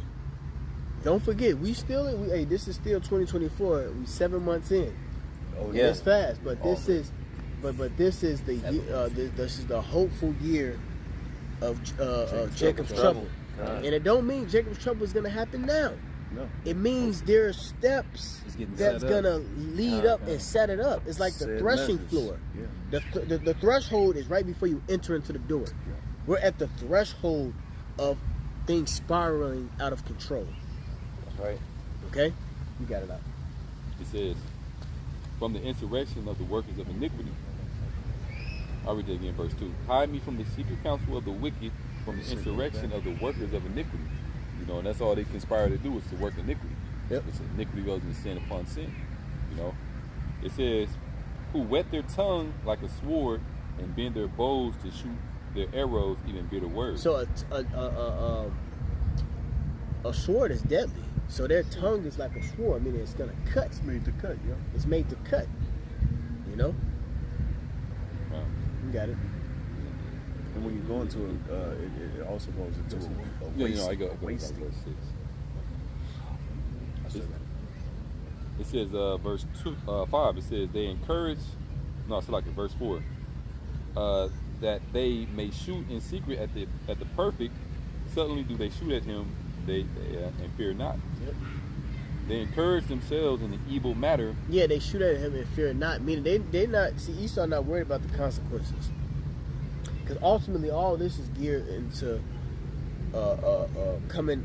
Don't forget, this is still 2024. We 7 months in. Oh Yeah, it's fast, but this is the year, this is the hopeful year of Jacob's trouble. And it don't mean Jacob's trouble is going to happen now. No. It means there are steps It's getting that's set up. going to lead up and set it up. It's like the Said threshing measures. floor. Yeah. The threshold is right before you enter into the door. We're at the threshold of things spiraling out of control. Right. Okay? You got it out. It says, "From the insurrection of the workers of iniquity." I'll read it again, verse 2. "Hide me from the secret counsel of the wicked, from the insurrection of the workers of iniquity." And that's all they conspire to do is to work iniquity. Yep. It's iniquity goes into sin upon sin. It says, "Who whet their tongue like a sword and bend their bows to shoot their arrows, even bitter words." So a sword is deadly. So their tongue is like a sword, meaning it's gonna cut. It's made to cut, yeah. It's made to cut. Wow. You got it. And when you go into it also goes into a Yeah, waste. I go back to wasting. verse 6. It says, verse 5, it says, verse 4, that they may shoot in secret at the perfect, suddenly do they shoot at him, and fear not. Yep. They encourage themselves in the evil matter. Yeah, they shoot at him and fear not. Meaning they not see Esau not worried about the consequences. Because ultimately all this is geared into coming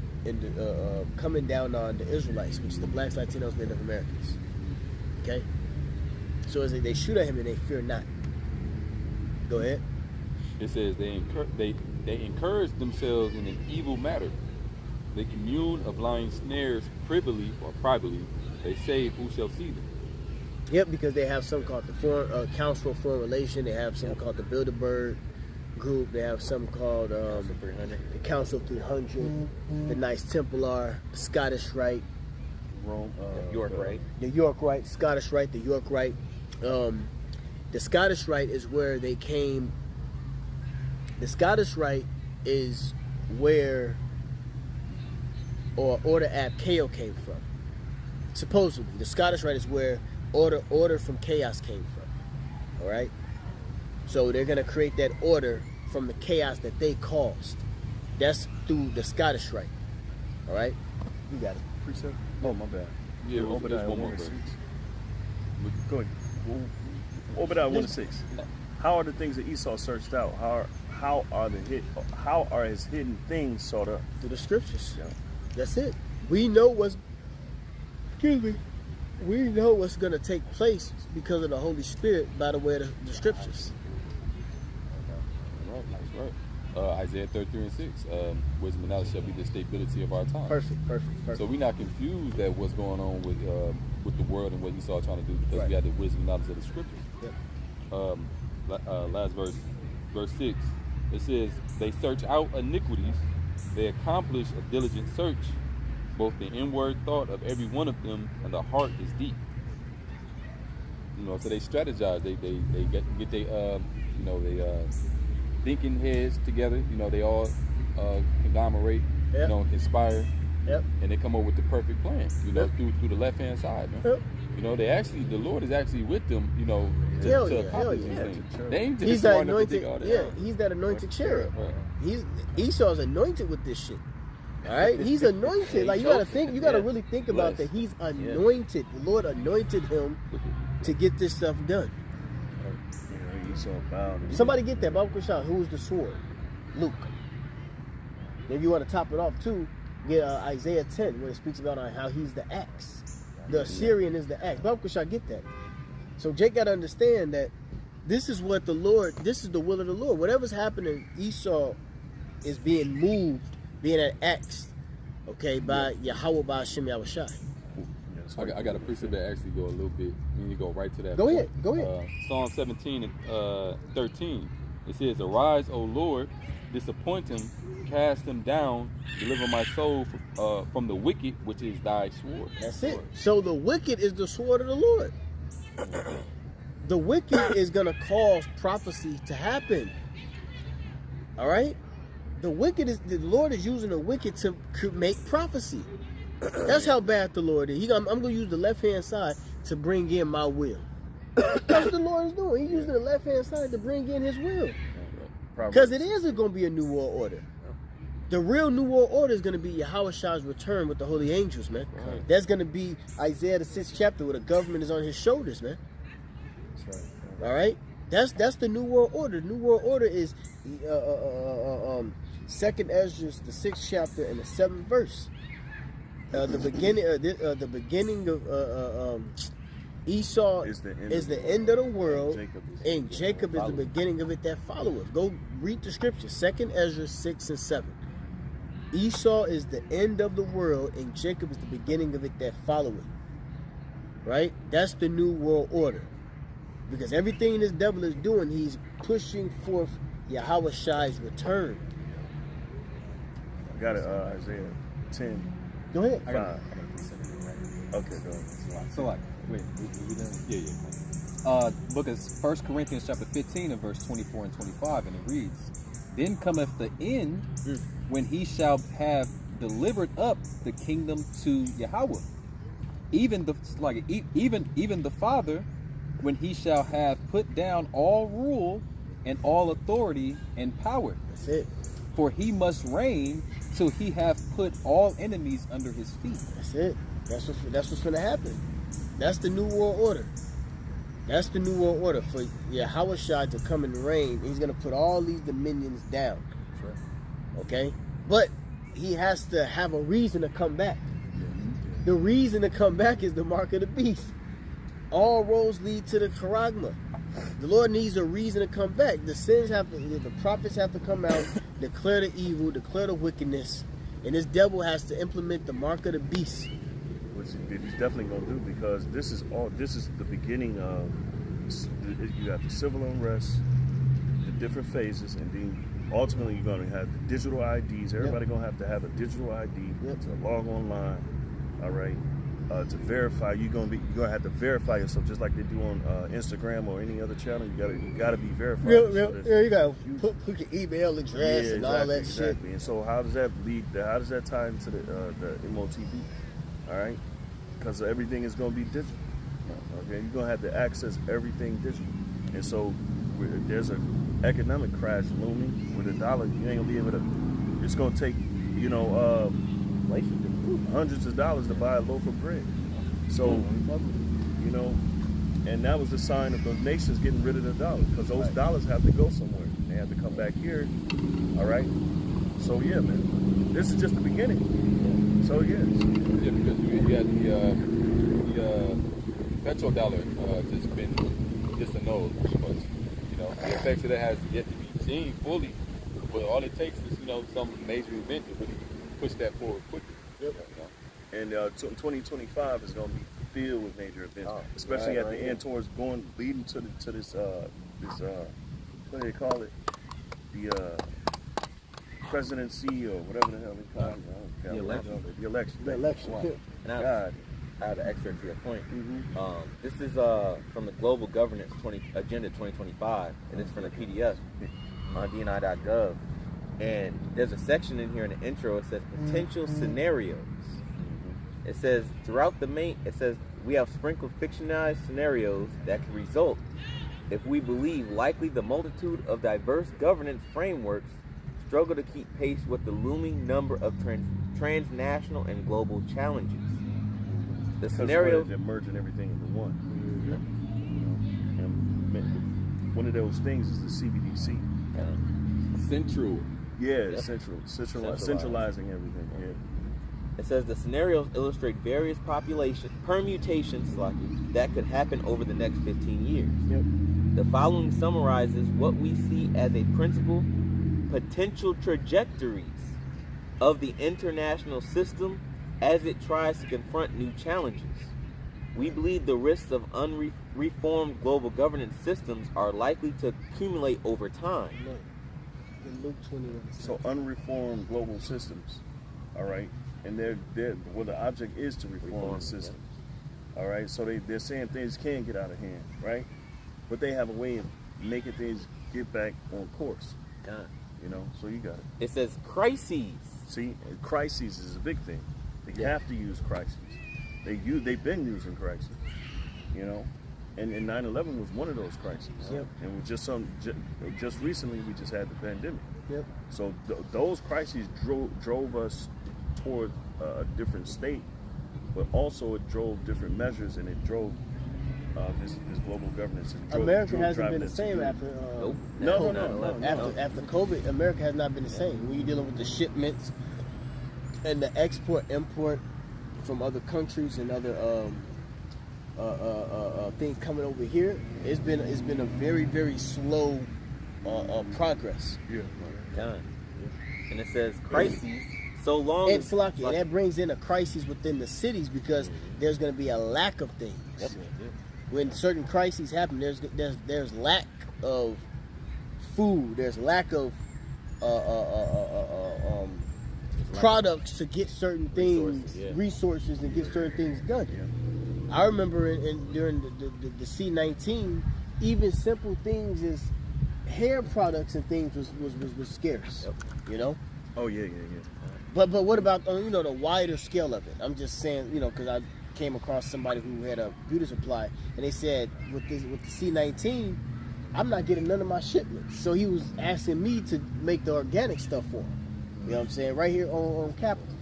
down on the Israelites, which is the blacks, Latinos, Native Americans. Okay? So as they shoot at him and they fear not. Go ahead. It says they encourage themselves in an evil matter. They commune of lying snares privily or privately. They say, who shall see them? Yep, because they have something called the Foreign Council of Foreign Relation. They have something called the Bilderberg Group. They have something called the Council of 300, the Knights Templar, the Scottish Rite, Rome, York Rite. the York Rite, Scottish Rite, the York Rite. The Scottish Rite is where they came. The Scottish Rite is where Order Ab Chaos came from. Supposedly, the Scottish Rite is where Order from Chaos came from. All right. So they're gonna create that order from the chaos that they caused. That's through the Scottish Rite. All right. You got it. Precept? Oh, my bad. Yeah, it was Obadiah one more 1 and verse. 6. Go ahead. Obadiah 1 and 6. How are the things that Esau searched out? How are his hidden things sought up? Through the scriptures. Yeah. That's it. We know what's. Excuse me. We know what's gonna take place because of the Holy Spirit by the way of the scriptures. That's right. Isaiah 33 and 6. Wisdom and knowledge shall be the stability of our time. Perfect. So we're not confused at what's going on with the world and what Esau trying to do because we have the wisdom and knowledge of the scriptures. Yep. Last verse 6. It says, they search out iniquities, they accomplish a diligent search, both the inward thought of every one of them and the heart is deep. So they strategize. They get their thinking heads together. They all conglomerate. Yep. Conspire. Yep. And they come up with the perfect plan. Yep. through the left hand side, man. Yep. The Lord is actually with them. To Hell accomplish yeah. these things. They ain't He's just that smart enough to anointed. think all that Yeah, out. he's that anointed cherub. Right. Esau's anointed with this shit. All right, he's anointed. Like you gotta think. You gotta really think about that. He's anointed. The Lord anointed him to get this stuff done. Esau bowed. Somebody get that. Bible shot. Who is the sword? Luke. If you want to top it off too, get Isaiah 10 where it speaks about how he's the axe. The Assyrian is the axe. Bible shot. Get that. So Jake got to understand that this is what the Lord. This is the will of the Lord. Whatever's happening, Esau is being moved, being axed, okay, by Yahweh by Hashem Yahushai. I got a precept that actually go a little bit. You go right to that. Go point. ahead. Go ahead. Psalm 17 and 13. It says, "Arise, O Lord, disappoint him, cast him down, deliver my soul from the wicked, which is thy sword." That's it. So the wicked is the sword of the Lord. The wicked is gonna cause prophecy to happen. All right. The Lord is using the wicked to make prophecy. That's how bad the Lord is. I'm going to use the left-hand side to bring in my will. That's what the Lord is doing. He's using the left-hand side to bring in his will. Because it is going to be a new world order. The real new world order is going to be Yahweh's return with the holy angels, man. Right. That's going to be Isaiah the 6th chapter where the government is on his shoulders, man. That's right. All right? That's the new world order. The new world order is 2nd Ezra, the 6th chapter and the 7th verse. The beginning of Esau is the end of the world, and Jacob is the beginning of it that followeth. Go read the scriptures, 2nd Ezra 6 and 7. Esau is the end of the world, and Jacob is the beginning of it that followeth. Right? That's the new world order. Because everything this devil is doing, he's pushing forth Yahweh's return. I got it, Isaiah 10. Go ahead. I got it. Okay, go ahead. So wait, we done? Yeah. Book of 1 Corinthians chapter 15 and verse 24 and 25, and it reads, "Then cometh the end, when he shall have delivered up the kingdom to Yahweh, even the Father, when he shall have put down all rule and all authority and power. That's it. For he must reign till he have put all enemies under his feet." That's it. That's what's going to happen. That's the new world order. That's the new world order for Yahweh to come and reign. He's going to put all these dominions down. Sure. Okay? But he has to have a reason to come back. The reason to come back is the mark of the beast. All roads lead to the Charagma. The Lord needs a reason to come back. The prophets have to come out, declare the evil, declare the wickedness, and this devil has to implement the mark of the beast, which he's definitely going to do, because this is the beginning of, you got the civil unrest, the different phases, and then ultimately you're going to have the digital IDs. Everybody going to have a digital ID to log online, all right? To verify, you're gonna have to verify yourself, just like they do on Instagram or any other channel. You gotta be verified. You go. Put your email address and all that shit. And so how does that tie into the MOTB? All right, because everything is gonna be digital. Okay, you're gonna have to access everything digital, and so there's an economic crash looming with the dollar. You ain't gonna be able to. It's gonna take hundreds of dollars to buy a loaf of bread. So, and that was the sign of the nations getting rid of the dollar, because those dollars have to go somewhere. They have to come back here. All right. So yeah, man, this is just the beginning. So yes. Yeah, because you had the petrodollar just been disannulled pretty much. The effects of that has yet to be seen fully, but all it takes is some major event to really push that forward quickly. Yep. And 2025 is going to be filled with major events, especially at the end, towards leading to this what do they call it? The presidency or whatever the hell they call it. The election. The election. The election. Wow. And I have an excerpt to your point. This is from the Global Governance Agenda 2025, and it's from the PDF on dni.gov. And there's a section in here in the intro. It says potential scenarios. It says we have sprinkled fictionalized scenarios that can result if we believe likely the multitude of diverse governance frameworks struggle to keep pace with the looming number of transnational and global challenges. The scenarios they're merging everything into one. And one of those things is the CBDC. Central. Yeah, centralizing everything. Yeah. It says the scenarios illustrate various permutations that could happen over the next 15 years. The following summarizes what we see as a principal potential trajectories of the international system as it tries to confront new challenges. We believe the risks of unreformed global governance systems are likely to accumulate over time. So unreformed global systems, all right, and the object is to reform the system, all right. So they're saying things can get out of hand, right? But they have a way of making things get back on course. So you got it. It says crises. See, crises is a big thing. They have to use crises. They've been using crises, And 9/11 was one of those crises. And we just recently we just had the pandemic. So those crises drove us toward a different state, but also it drove different measures, and it drove this global governance. America hasn't been the same after. No. After COVID, America has not been the same. When you're dealing with the shipments and the import from other countries and other things coming over here, it's been a very, very slow progress. And it says crises so long and that brings in a crisis within the cities, because there's going to be a lack of things. When certain crises happen, there's lack of food, there's lack of products to get certain things, resources, and get certain things done. I remember during the C-19, even simple things as hair products and things was scarce. Oh yeah. But what about the wider scale of it? I'm just saying, because I came across somebody who had a beauty supply, and they said with the C-19, I'm not getting none of my shipments. So he was asking me to make the organic stuff for him. You know what I'm saying? Right here on Capitol.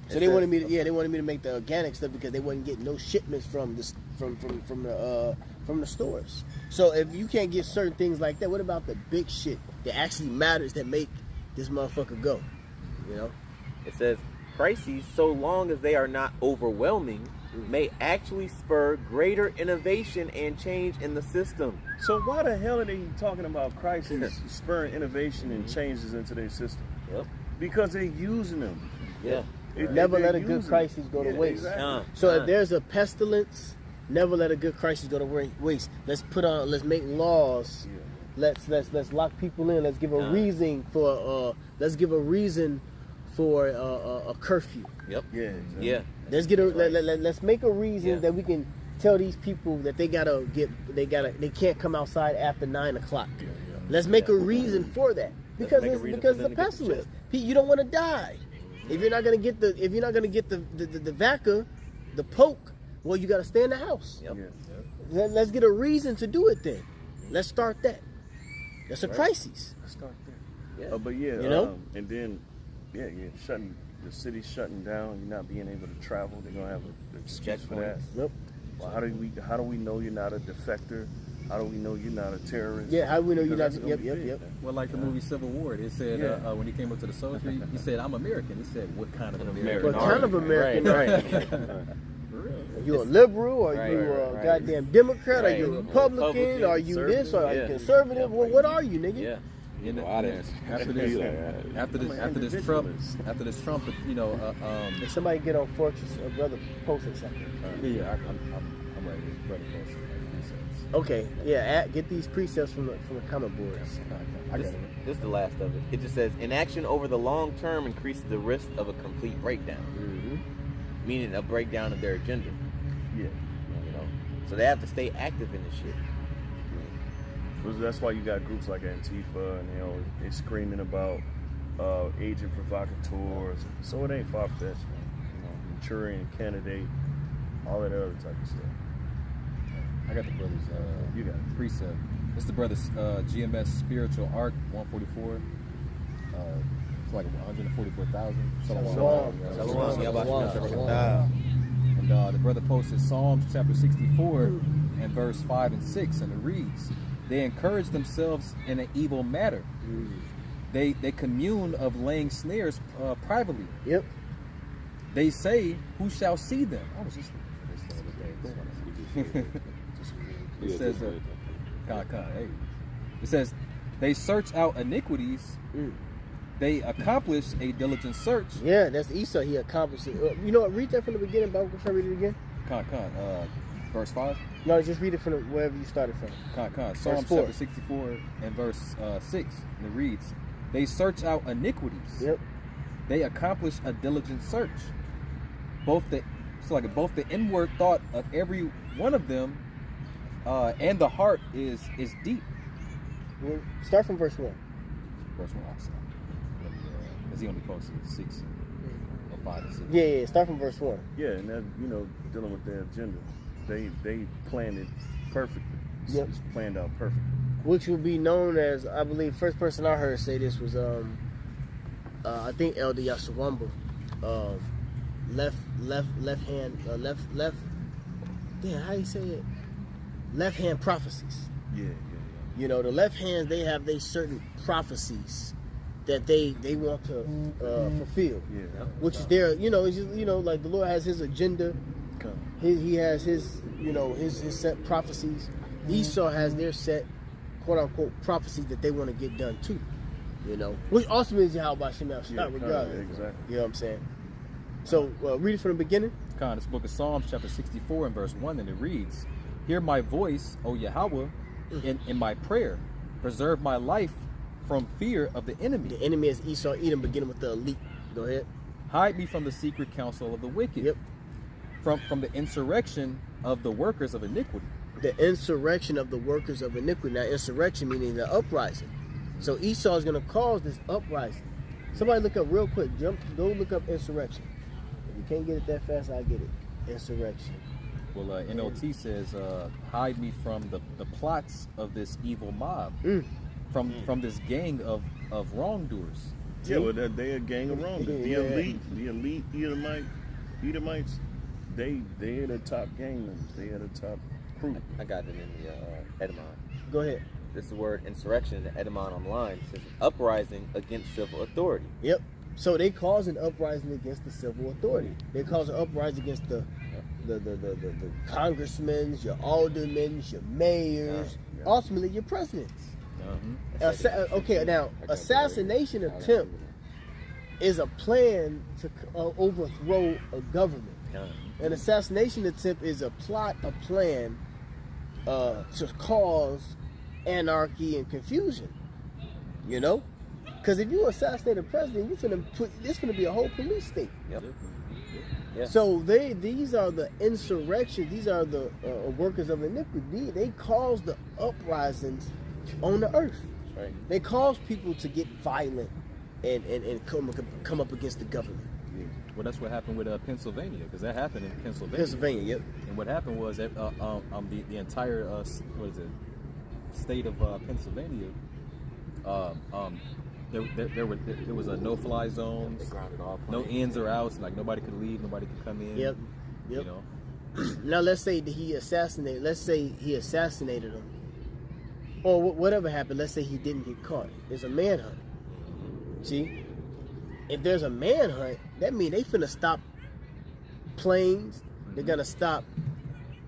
So they wanted me to make the organic stuff because they wasn't getting no shipments from the stores. So if you can't get certain things like that, what about the big shit that actually matters, that make this motherfucker go? It says crises, so long as they are not overwhelming, may actually spur greater innovation and change in the system. So why the hell are they talking about crises spurring innovation and changes into their system? Because they're using them. Never let a good crisis go to waste. Exactly. So if there's a pestilence, never let a good crisis go to waste. Let's make laws. Yeah. Let's lock people in. Let's give a reason for a curfew. Yep. Yeah. Exactly. Yeah. Let's make a reason that we can tell these people that they can't come outside after 9 o'clock. Let's make a reason for that because it's a pestilence. You don't want to die. If you're not gonna get the VACA, the poke, well, you got to stay in the house. Yep. Yeah. Let's get a reason to do it then. Let's start that. That's a crisis. Let's start there. Yeah. But yeah, You know? and then the city's shutting down. You're not being able to travel. They're gonna have an excuse for that. Yep. Well, how do we know you're not a defector? How do we know you're not a terrorist? Yeah, how do we know you're not? Because that's gonna be Yep. big. Well, like the movie Civil War, it said when he came up to the soldier, he said, "I'm American." He said, "What kind of American?" What kind of American? Right. You a liberal, or Right, you a right. goddamn Democrat, Right. or you a Republican, or you this, or are you Yeah. conservative? Well, what are you, nigga? Yeah. You know, I'd answer. After this Trump, you know, If somebody get on Fortress, or brother, post it something. yeah, I'm ready. Ready for it. Okay, get these precepts from the comment boards. I got it. This is the last of it. It just says, inaction over the long term increases the risk of a complete breakdown. Meaning a breakdown of their agenda. Yeah. You know? So they have to stay active in this shit. That's why you got groups like Antifa, and they're screaming about agent provocateurs. So it ain't far fetched, man. Manchurian candidate, all that other type of stuff. I got the brothers. You got it. Precept. It's the brothers GMS Spiritual Arc 144. It's like 144,000. And the brother posted Psalms chapter 64 and verse 5 and 6, and it reads, "They encourage themselves in an evil matter. They commune of laying snares privately. Yep. They say, who shall see them?" I was just it says, hey. It says, they search out iniquities. They accomplish a diligent search. Yeah, that's Esau. He accomplished it. You know what? Read that from the beginning, Bible. Can I read it again? Verse 5. No, just read it from wherever you started from. Psalm chapter 64 and verse 6. And it reads, they search out iniquities. Yep. They accomplish a diligent search. Both the inward thought of every one of them and the heart is deep. Start from verse 1. Verse 1 also. Because he only posted 6 or 5 and 6. Yeah. Start from verse 1. Yeah, and that, dealing with their agenda. They planned it perfectly. Yep. It's planned out perfectly. Which will be known as, I believe, first person I heard say this was I think Elder Yashawamba. Left hand. Damn, how you say it? Left hand prophecies. Yeah. The left hands, they have certain prophecies that they want to fulfill. Yeah. Which is their, it's just, like the Lord has his agenda. He has his set prophecies. Esau has their set, quote unquote, prophecies that they want to get done too. Which also means Yahweh Shemel, not regardless. Exactly. You know what I'm saying? So read it from the beginning. This book of Psalms chapter 64 and verse 1, and it reads, "Hear my voice, O Yahweh, in my prayer. Preserve my life from fear of the enemy." The enemy is Esau, Edom, beginning with the elite. Go ahead. "Hide me from the secret counsel of the wicked." Yep. From the insurrection of the workers of iniquity. The insurrection of the workers of iniquity. Now, insurrection meaning the uprising. So Esau is going to cause this uprising. Somebody look up real quick. Go look up insurrection. If you can't get it that fast, I'll get it. Insurrection. Well, NLT says, "Hide me from the plots of this evil mob, from this gang of wrongdoers." Yeah, well, they're a gang of wrongdoers. The elite Edomites, they're the top gang members. They are the top crew. I got it in the Edamon. Go ahead. This is the word insurrection in the Edamon online. It says uprising against civil authority. Yep. So they cause an uprising against the civil authority. They cause an uprising against the congressmen, your aldermen, your mayors, ultimately your presidents. Okay, now assassination attempt is a plan to overthrow a government. An assassination attempt is a plot, a plan to cause anarchy and confusion. You know? Because if you assassinate a president, this finna be a whole police state. Yep. So these are the insurrections. These are the workers of iniquity. They cause the uprisings on the earth. Right. They cause people to get violent and come up against the government. Well, that's what happened with Pennsylvania, because that happened in Pennsylvania. Pennsylvania, yep. And what happened was that the entire state of Pennsylvania, there was a no-fly zones, no ins or outs, like nobody could leave, nobody could come in. Yep. You know. Now let's say that he assassinated. Let's say he assassinated him, or whatever happened. Let's say he didn't get caught. There's a manhunt. See, if there's a manhunt, that means they finna stop planes. They're gonna stop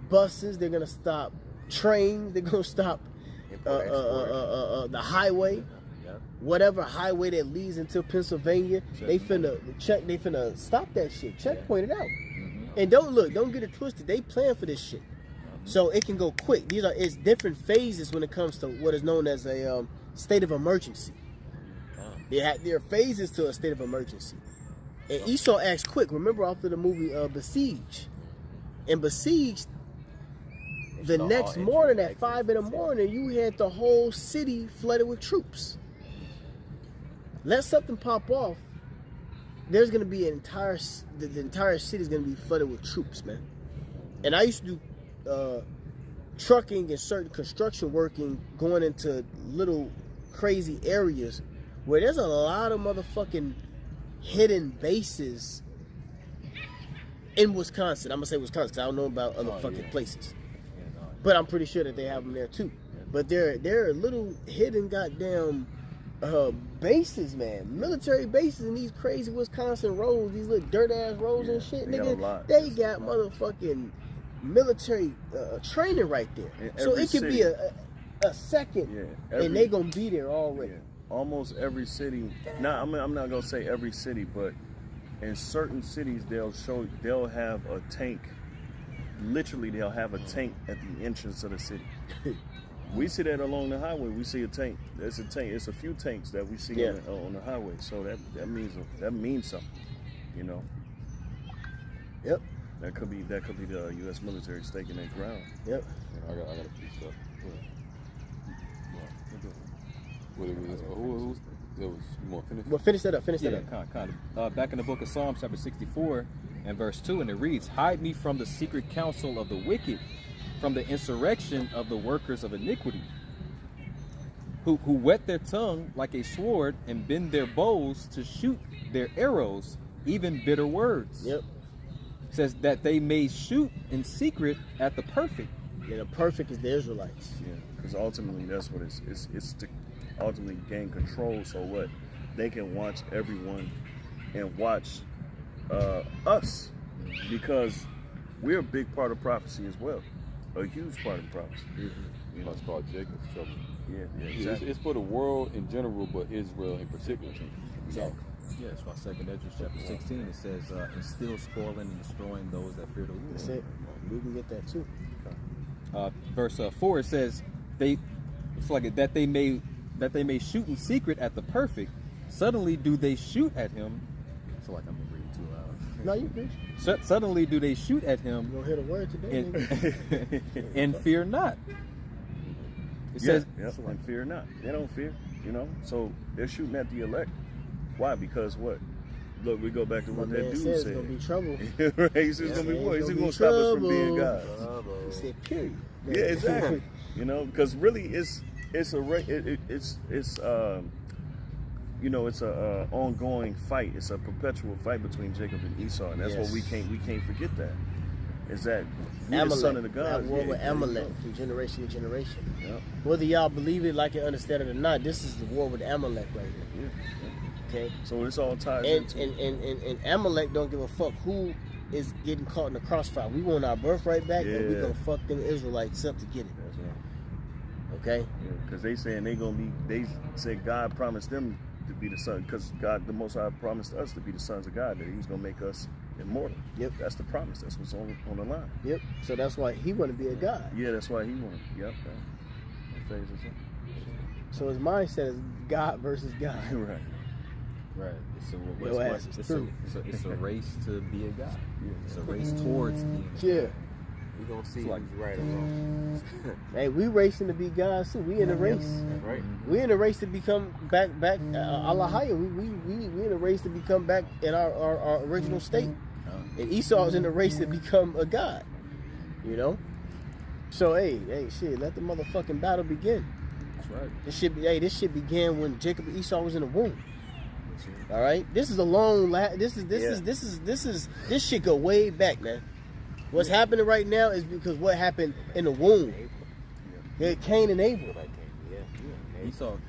buses. They're gonna stop trains. They're gonna stop the highway. Whatever highway that leads into Pennsylvania, they finna stop that shit. Checkpoint it out. And don't get it twisted. They plan for this shit. So it can go quick. It's different phases when it comes to what is known as a state of emergency. There are phases to a state of emergency. And Esau acts quick. Remember after the movie Besieged? In Besieged, the next morning at 5 in the morning, you had the whole city flooded with troops. Let something pop off, there's gonna be the entire city is gonna be flooded with troops, man. And I used to do trucking and certain construction working, going into little crazy areas where there's a lot of motherfucking hidden bases in Wisconsin. I'm gonna say Wisconsin because I don't know about other places, but I'm pretty sure that they have them there too. But there are little hidden goddamn bases, man, military bases in these crazy Wisconsin roads, these little dirt ass roads and shit, nigga. They got motherfucking military training right there, so it could be a second, and they gonna be there already. Almost every city. Now, I'm not gonna say every city, but in certain cities they'll have a tank. Literally, they'll have a tank at the entrance of the city. We see that along the highway. We see a tank. There's a tank. It's a few tanks that we see on the highway. So that means something, you know. Yep. That could be the U.S. military staking their ground. Yep. I got a piece up. What it was? You want to finish? Well, finish that up. Finish that up. Kind of. Back in the book of Psalms, chapter 64 and verse 2, and it reads, "Hide me from the secret counsel of the wicked, from the insurrection of the workers of iniquity, who whet their tongue like a sword and bend their bows to shoot their arrows, even bitter words." Yep. It says that they may shoot in secret at the perfect. Yeah, the perfect is the Israelites. Yeah, because ultimately that's what it's to ultimately gain control. So what? They can watch everyone and watch us, because we're a big part of prophecy as well. A huge part of prophecy. You know, it's called Jacob's trouble. Yeah, exactly. It's for the world in general, but Israel in particular. Exactly. Yeah, that's why 2nd Ezra chapter 16 it says, "And still spoiling and destroying those that fear the Lord." That's it. We can get that too. Verse 4 it says, that they may shoot in secret at the perfect. Suddenly do they shoot at him. So like I'm reading too loud. No, you preach. Suddenly do they shoot at him. You gonna hear the word today, and fear not. It says, and fear not. They don't fear, you know. So they're shooting at the elect. Why? Because what? Look, we go back to what that dude said. It's gonna be trouble. Right? He's just gonna be what? He's gonna stop us from being God. He said, period. Yeah, exactly. You know, because really, it's you know, it's a ongoing fight. It's a perpetual fight between Jacob and Esau, and that's what we can't forget. That is that we're the son of the gods. That war with Amalek from generation to generation. Yep. Whether y'all believe it, like it, understand it or not, this is the war with Amalek right here. Yeah. Okay. So it's all tied into it. And Amalek don't give a fuck who is getting caught in the crossfire. We want our birthright back, and we gonna fuck them Israelites up to get it. That's right. Okay. Yeah, because they saying they said God promised them to be the son, because God, the Most High, promised us to be the sons of God, that He was gonna make us immortal. Yep. That's the promise. That's what's on the line. Yep. So that's why he want to be a God. Yeah, that's why He wanted. Yep. That phase is So his mindset is God versus God. right. Right. Your ass is through. It's a race to be a god. Yeah. It's a race towards being a Yeah. god. We're gonna see It's like- who's right or wrong. Hey, we racing to be gods too. We in a race. That's right. We in a race to become back Allah Hayya. We in a race to become back in our original state. And Esau's in the race to become a god. You know? So hey, shit, let the motherfucking battle begin. That's right. This shit began when Jacob and Esau was in the womb. All right? This is a long this shit go way back, man. What's happening right now is because what happened in the womb. Yeah, Cain and Abel.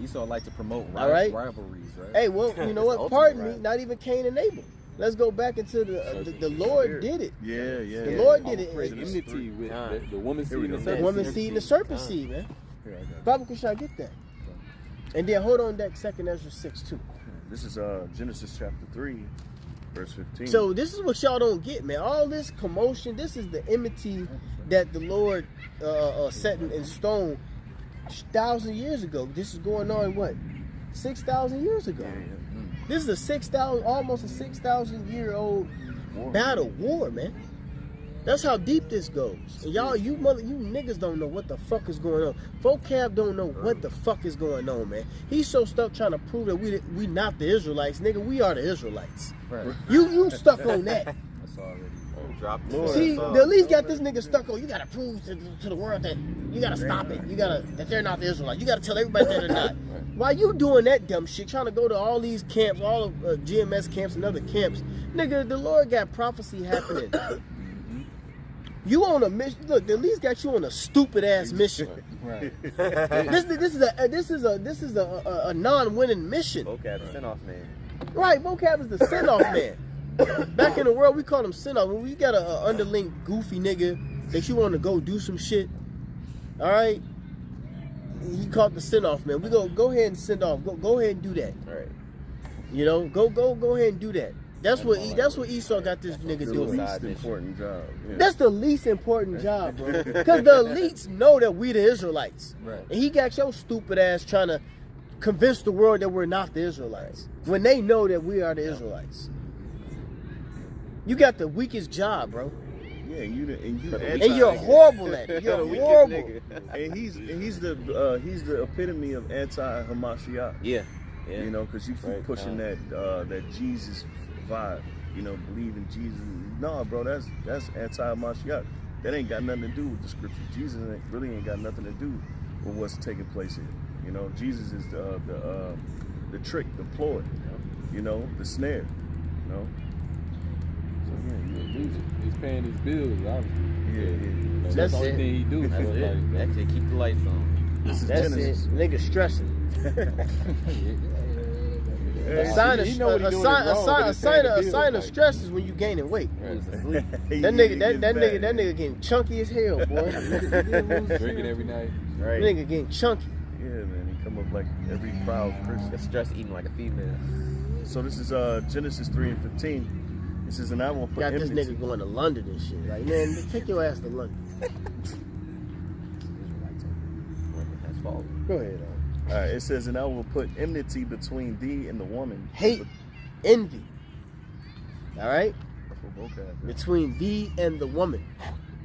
Esau like to promote All right. rivalries, right? Hey, well, you know what? Pardon me, not even Cain and Abel. Let's go back into the Lord did it. Yeah. The Lord did it. Enmity with the woman's seed and the The serpent's woman's seed and the serpent seed, man. Bible should I get that? And then hold on that 2nd Ezra 6:2. This is Genesis chapter 3, verse 15. So this is what y'all don't get, man. All this commotion, this is the enmity that the Lord set in stone 1,000 years ago. This is going on what? 6,000 years ago. This is almost a 6,000-year-old war, man. That's how deep this goes. And y'all, you niggas don't know what the fuck is going on. Vocab don't know what the fuck is going on, man. He's so stuck trying to prove that we not the Israelites, nigga. We are the Israelites. Right. You stuck on that. That's already. Dropped See, they at least got this nigga stuck on. You gotta prove to the world that you gotta stop it. That they're not the Israelites. You gotta tell everybody that they're not. Why you doing that dumb shit? Trying to go to all these camps, all of GMS camps and other camps, nigga. The Lord got prophecy happening. You on a mission? Look, they at least got you on a stupid ass mission. Right. This is a non-winning mission. vocab, send off man. Right, vocab is the send-off man. Back in the world, we call him send-off. When we got an underling goofy nigga that you want to go do some shit, all right, he called the send-off man. We go ahead and send off. Go ahead and do that. All right. You know, go ahead and do that. That's what Esau got this nigga the doing. least important job. Yeah. That's the least important job, bro. Because the elites know that we the Israelites. Right. And he got your stupid ass trying to convince the world that we're not the Israelites. When they know that we are the Israelites. You got the weakest job, bro. Yeah, And you're horrible at it. You're horrible. And he's the epitome of anti-Hamashiach. Yeah. You know, because you keep pushing that Jesus vibe. You know, believe in Jesus. No, bro, that's anti-Hamashiach. That ain't got nothing to do with the scripture. Jesus really ain't got nothing to do with what's taking place here. You know, Jesus is the trick, the ploy. You know, the snare. You know. So yeah, you're a loser. He's paying his bills, obviously. Yeah. That's the only it. thing he do. That's So, it. like, Actually, keep the lights on. This is That's Genesis. it. Nigga stressing. Hey, A sign he know what he doing is wrong, but a he's paying the bills, sign of like- stress is when you gaining weight. Asleep. That nigga getting chunky as hell, boy. drinking every night. Right. Nigga getting chunky. Yeah, man, he come up like every proud Christian. The stress eating like a female. So this is Genesis 3 and 15. This is an I will put Got this enmity. nigga going to London and shit. Like, man, take your ass to London. That's false. Go ahead. All right, it says, and I will put enmity between thee and the woman. Hate, envy. All right? That's what vocab is. Between thee and the woman.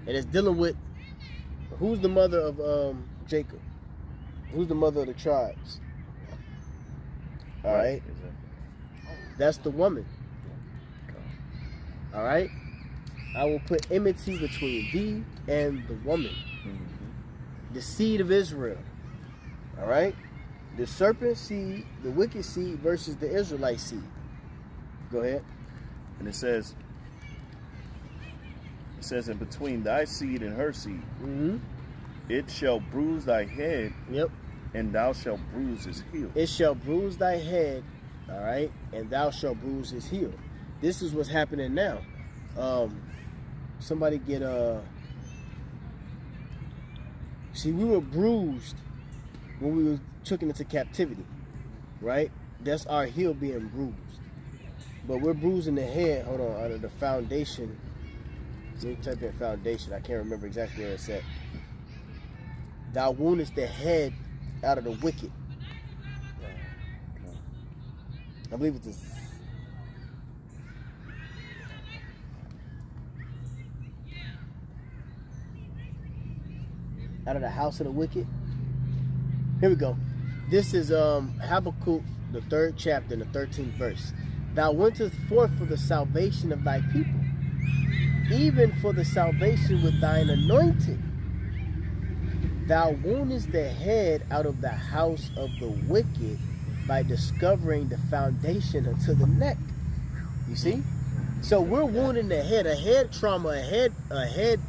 And it's dealing with who's the mother of Jacob? Who's the mother of the tribes? All right? That's the woman. All right? I will put enmity between thee and the woman. The seed of Israel. All right? The serpent seed, the wicked seed versus the Israelite seed. Go ahead. And it says, in between thy seed and her seed, Mm-hmm. it shall bruise thy head, Yep. and thou shalt bruise his heel. It shall bruise thy head, all right, and thou shalt bruise his heel. This is what's happening now. Somebody get See, we were bruised when we were taken into captivity, right? That's our heel being bruised. But we're bruising the head, hold on, out of the foundation. Let me type in foundation. I can't remember exactly where it's at. Thou woundest the head out of the wicked. I believe it's this. Out of the house of the wicked. Here we go. This is Habakkuk, the 3rd chapter, and the 13th verse. Thou wentest forth for the salvation of thy people, even for the salvation with thine anointed. Thou woundest the head out of the house of the wicked by discovering the foundation unto the neck. You see? So we're wounding the head. A head trauma, a head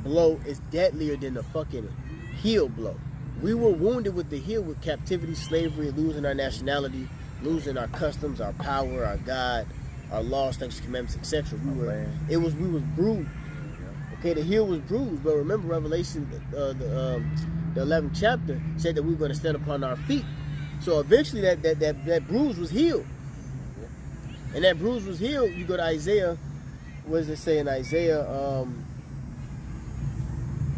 blow is deadlier than a fucking heel blow. We were wounded with the heel with captivity, slavery, losing our nationality, losing our customs, our power, our God, our laws, statutes, commandments, etc. We was bruised. Okay, the heel was bruised, but remember Revelation, the 11th chapter said that we were going to stand upon our feet. So eventually that bruise was healed. And that bruise was healed. You go to Isaiah, what does it say in Isaiah?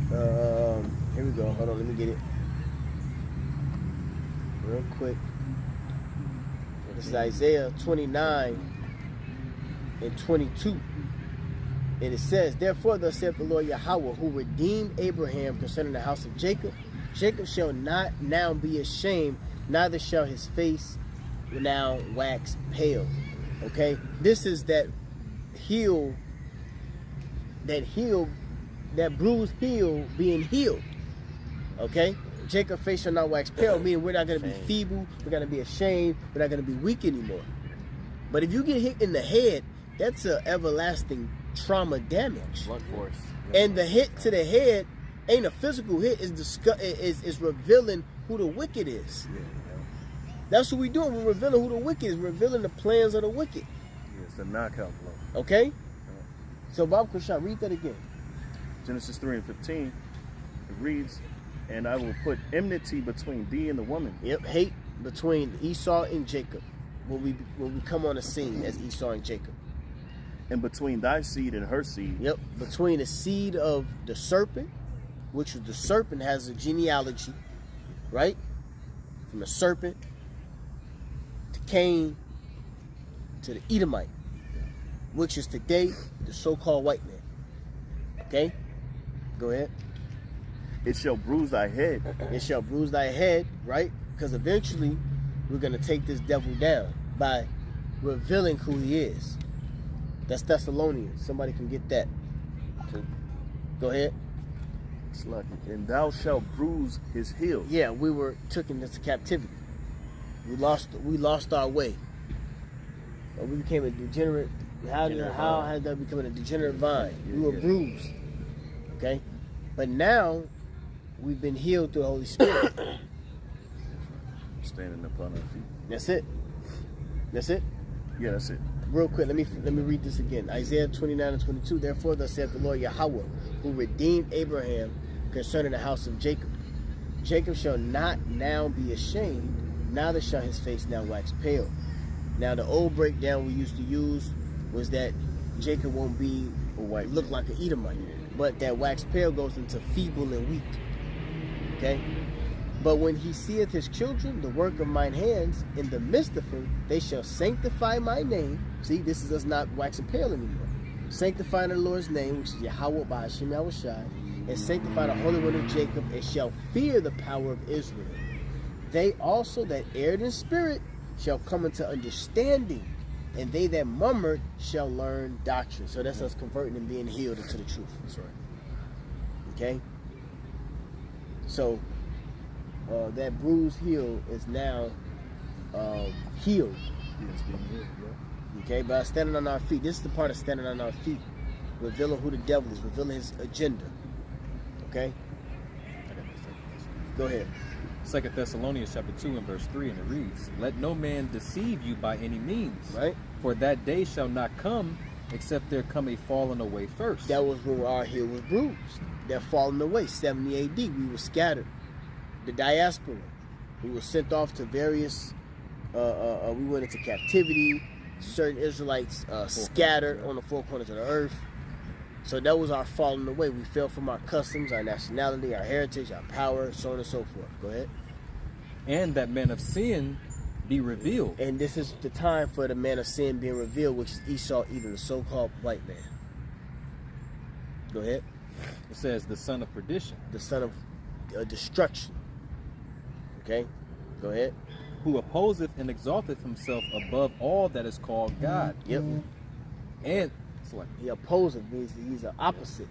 Here we go. Hold on, let me get it. Real quick. This is Isaiah 29 and 22. And it says, Therefore thus saith the Lord Yahweh, who redeemed Abraham concerning the house of Jacob. Jacob shall not now be ashamed, neither shall his face now wax pale. Okay? This is that heel, that bruised heel being healed. Okay? Jacob's face shall not wax pale, meaning we're not going to be feeble, we're going to be ashamed, we're not going to be weak anymore. But if you get hit in the head, that's an everlasting trauma damage. Blunt force. And the hit to the head ain't a physical hit, is revealing who the wicked is. That's what we're doing. We're revealing who the wicked is. We're revealing the plans of the wicked. Yeah, it's a knockout blow. Okay? So Bob Kushah, read that again. Genesis 3 and 15, it reads, And I will put enmity between thee and the woman. Yep, hate between Esau and Jacob when we come on the scene as Esau and Jacob. And between thy seed and her seed. Yep, between the seed of the serpent, which was the serpent has a genealogy, right? From the serpent to Cain to the Edomite, which is today the so-called white man. Okay? Go ahead. It shall bruise thy head. It shall bruise thy head, right? Because eventually we're going to take this devil down by revealing who he is. That's Thessalonians. Somebody can get that. Go ahead. It's like, and thou shalt bruise his heel. Yeah, we were taken into captivity. We lost our way. We became a degenerate. How has that become a degenerate vine? We were bruised. Okay? But now we've been healed through the Holy Spirit. Standing upon our feet. That's it. That's it? Yeah, that's it. Real quick, let me read this again. Isaiah 29 and 22. Therefore thus saith the Lord Yahweh, who redeemed Abraham concerning the house of Jacob. Jacob shall not now be ashamed, neither shall his face now wax pale. Now the old breakdown we used to use was that Jacob won't be look like an Edomite, but that wax pale goes into feeble and weak. Okay? But when he seeth his children, the work of mine hands, in the midst of him, they shall sanctify my name. See, this is us not waxing pale anymore. Sanctify the Lord's name, which is Yahweh by Hashem Yahushai, and sanctify the Holy One of Jacob, and shall fear the power of Israel. They also that erred in spirit shall come into understanding, and they that murmured shall learn doctrine. So that's us converting and being healed into the truth. That's right. Okay? So, that bruised heel is now healed. Okay, by standing on our feet. This is the part of standing on our feet, revealing who the devil is, revealing his agenda. Okay? Go ahead. 2 Thessalonians chapter 2 and verse 3, and it reads, Let no man deceive you by any means, Right? for that day shall not come, except there come a falling away first. That was when our heel was bruised. That falling away, 70 AD, we were scattered. The diaspora, we were sent off to various we went into captivity. Certain Israelites scattered on the four corners of the earth. So that was our falling away. We fell from our customs, our nationality, our heritage, our power, so on and so forth. Go ahead. And that man of sin be revealed. And this is the time for the man of sin being revealed, which is Esau, either the so-called white man. Go ahead. It says the son of perdition. The son of destruction. Okay? Go ahead. Who opposeth and exalteth himself above all that is called God. Yep. And it's like, He opposes, means he's the opposite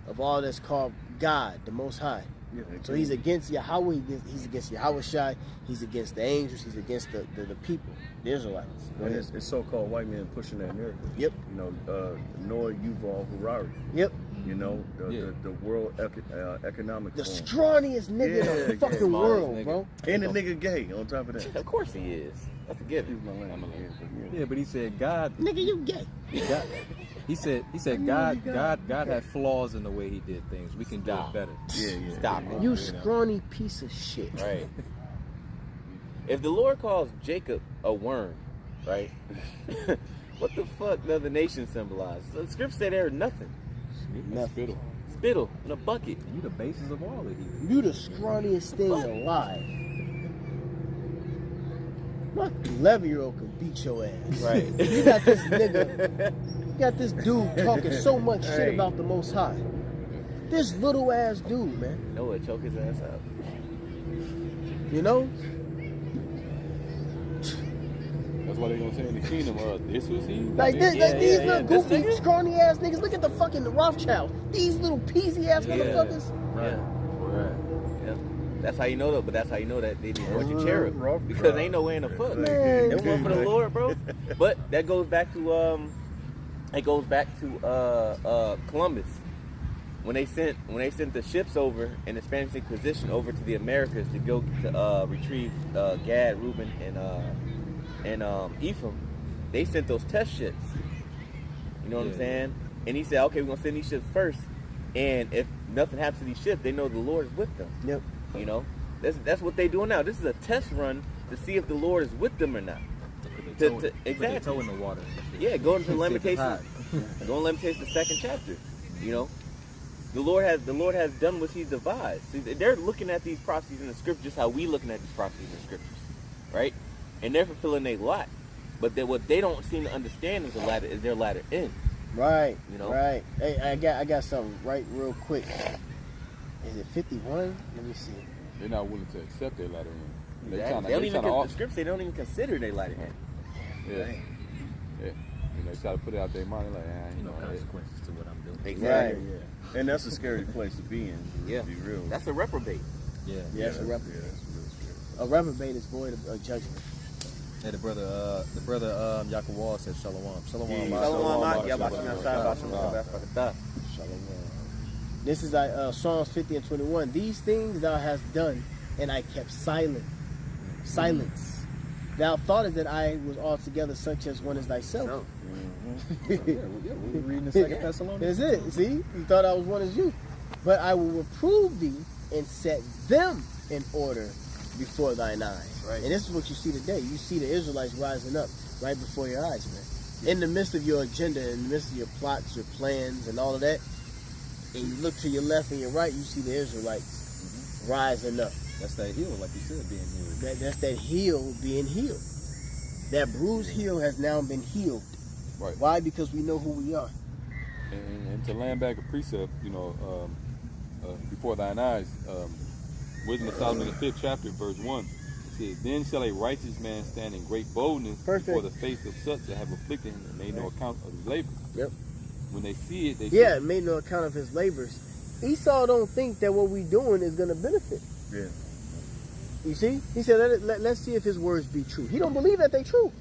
of all that's called God, the Most High. Yeah, So he's against Yahweh, he's against Yahweh Shai, he's against the angels, he's against the people, the Israelites. And it's so-called white men pushing that narrative. Yep. You know, Noah Yuval Harari. Yep. You know, the World Economic The Forum. scrawniest nigga in the fucking smallest world, nigga. bro. And the nigga gay on top of that. Of course he is. That's a given. yeah, but he said God. Nigga, you gay. God he said God had flaws in the way he did things. We can do it better. Yeah. Stop it. You scrawny piece of shit. Right. If the Lord calls Jacob a worm, right? What the fuck does the nation symbolize? The scripture said there is nothing. Spittle. Spittle in a bucket. You the basis of all of these. You the scrawniest thing alive. My 11-year-old can beat your ass. Right. You got this nigga, you got this dude talking so much shit about the Most High. This little ass dude, man. Noah choke his ass out. You know? That's why they gonna say in the kingdom, this was he. Like this, Yeah, these yeah, little this goofy, nigga? scrawny ass niggas. Look at the fucking Rothschild. These little peasy ass motherfuckers. Yeah. Right. Yeah. That's how you know that, but that's how you know that they didn't want your cherub. Because ain't no way in the fuck. Man. It wasn't for the Lord, bro. But that goes back to Columbus. When they sent the ships over in the Spanish Inquisition over to the Americas to go to retrieve Gad, Reuben, and Ephraim, they sent those test ships. You know what I'm saying? And he said, okay, we're gonna send these ships first, and if nothing happens to these ships, they know the Lord is with them. Yep. You know, that's what they doing now. This is a test run to see if the Lord is with them or not. Put Exactly. their toe in the water. Yeah, go into Lamentations. See Go in Lamentations, the 2nd chapter. You know, the Lord has done what He's devised. See, they're looking at these prophecies in the scriptures just how we looking at these prophecies in the scriptures, right? And they're fulfilling their lot. But what they don't seem to understand is their latter end. Right. You know? Right. Hey, I got something right real quick. Is it 51? Let me see. They're not willing to accept their latter end. The scripts, they don't even consider their latter end. Yeah. And they try to put it out their mind like, no consequences to what I'm doing. Exactly. Right. Yeah. And that's a scary place to be in. Yeah. To be real. That's a reprobate. Yeah. Yeah, it's a reprobate. Yeah, that's real scary. A reprobate is void of judgment. Hey, the brother Yaakov Wall said Shalom. Shalom. Shalom. This is Psalms 50 and 21. These things thou hast done, and I kept silence. Thou thoughtest that I was altogether such as one as thyself. We're reading the 2nd Thessalonians. That's it. See? You thought I was one as you. But I will reprove thee and set them in order before thine eyes. Right. And this is what you see today. You see the Israelites rising up right before your eyes, man. In the midst of your agenda, in the midst of your plots, your plans, and all of that, and you look to your left and your right, you see the Israelites rising up. That's that heel, like you said, being healed. That's that heel being healed. That bruised heel has now been healed. Right. Why? Because we know who we are. And to land back a precept, before thine eyes, Wisdom of Solomon, the 5th chapter, verse 1. It says, then shall a righteous man stand in great boldness before the face of such that have afflicted him and made no account of his labor. Yep. When they see it, they Yeah, made no account of his labors. Esau don't think that what we doing is going to benefit. Yeah. You see? He said, let's see if his words be true. He don't believe that they true.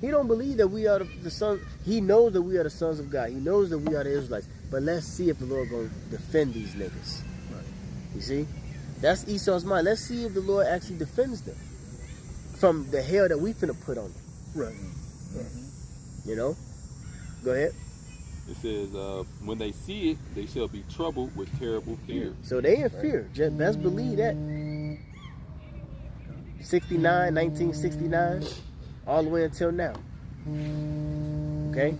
He don't believe that we are the sons. He knows that we are the sons of God. He knows that we are the Israelites. But let's see if the Lord going to defend these niggas. Right. You see? That's Esau's mind. Let's see if the Lord actually defends them from the hell that we finna put on them. Right. You know? Go ahead. It says, when they see it, they shall be troubled with terrible fear. So they in fear. Just best believe that. 69, 1969, all the way until now. Okay?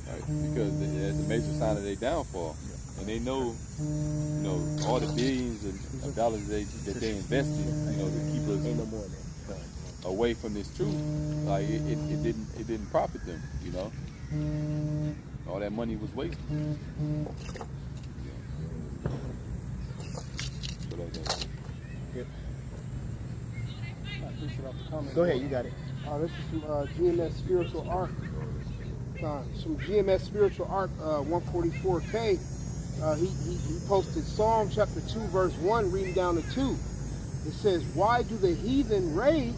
Right? Because that's a major sign of their downfall. And they know, you know, all the billions of dollars that they invested, you know, to keep us Ain't no more than that. away from this truth. Like it didn't profit them, you know. All that money was wasted. So that's Go ahead, you got it. This is from GMS Spiritual Arc. Some GMS Spiritual Arc 144K. He posted Psalm chapter 2 verse 1 reading down to 2. It says, why do the heathen rage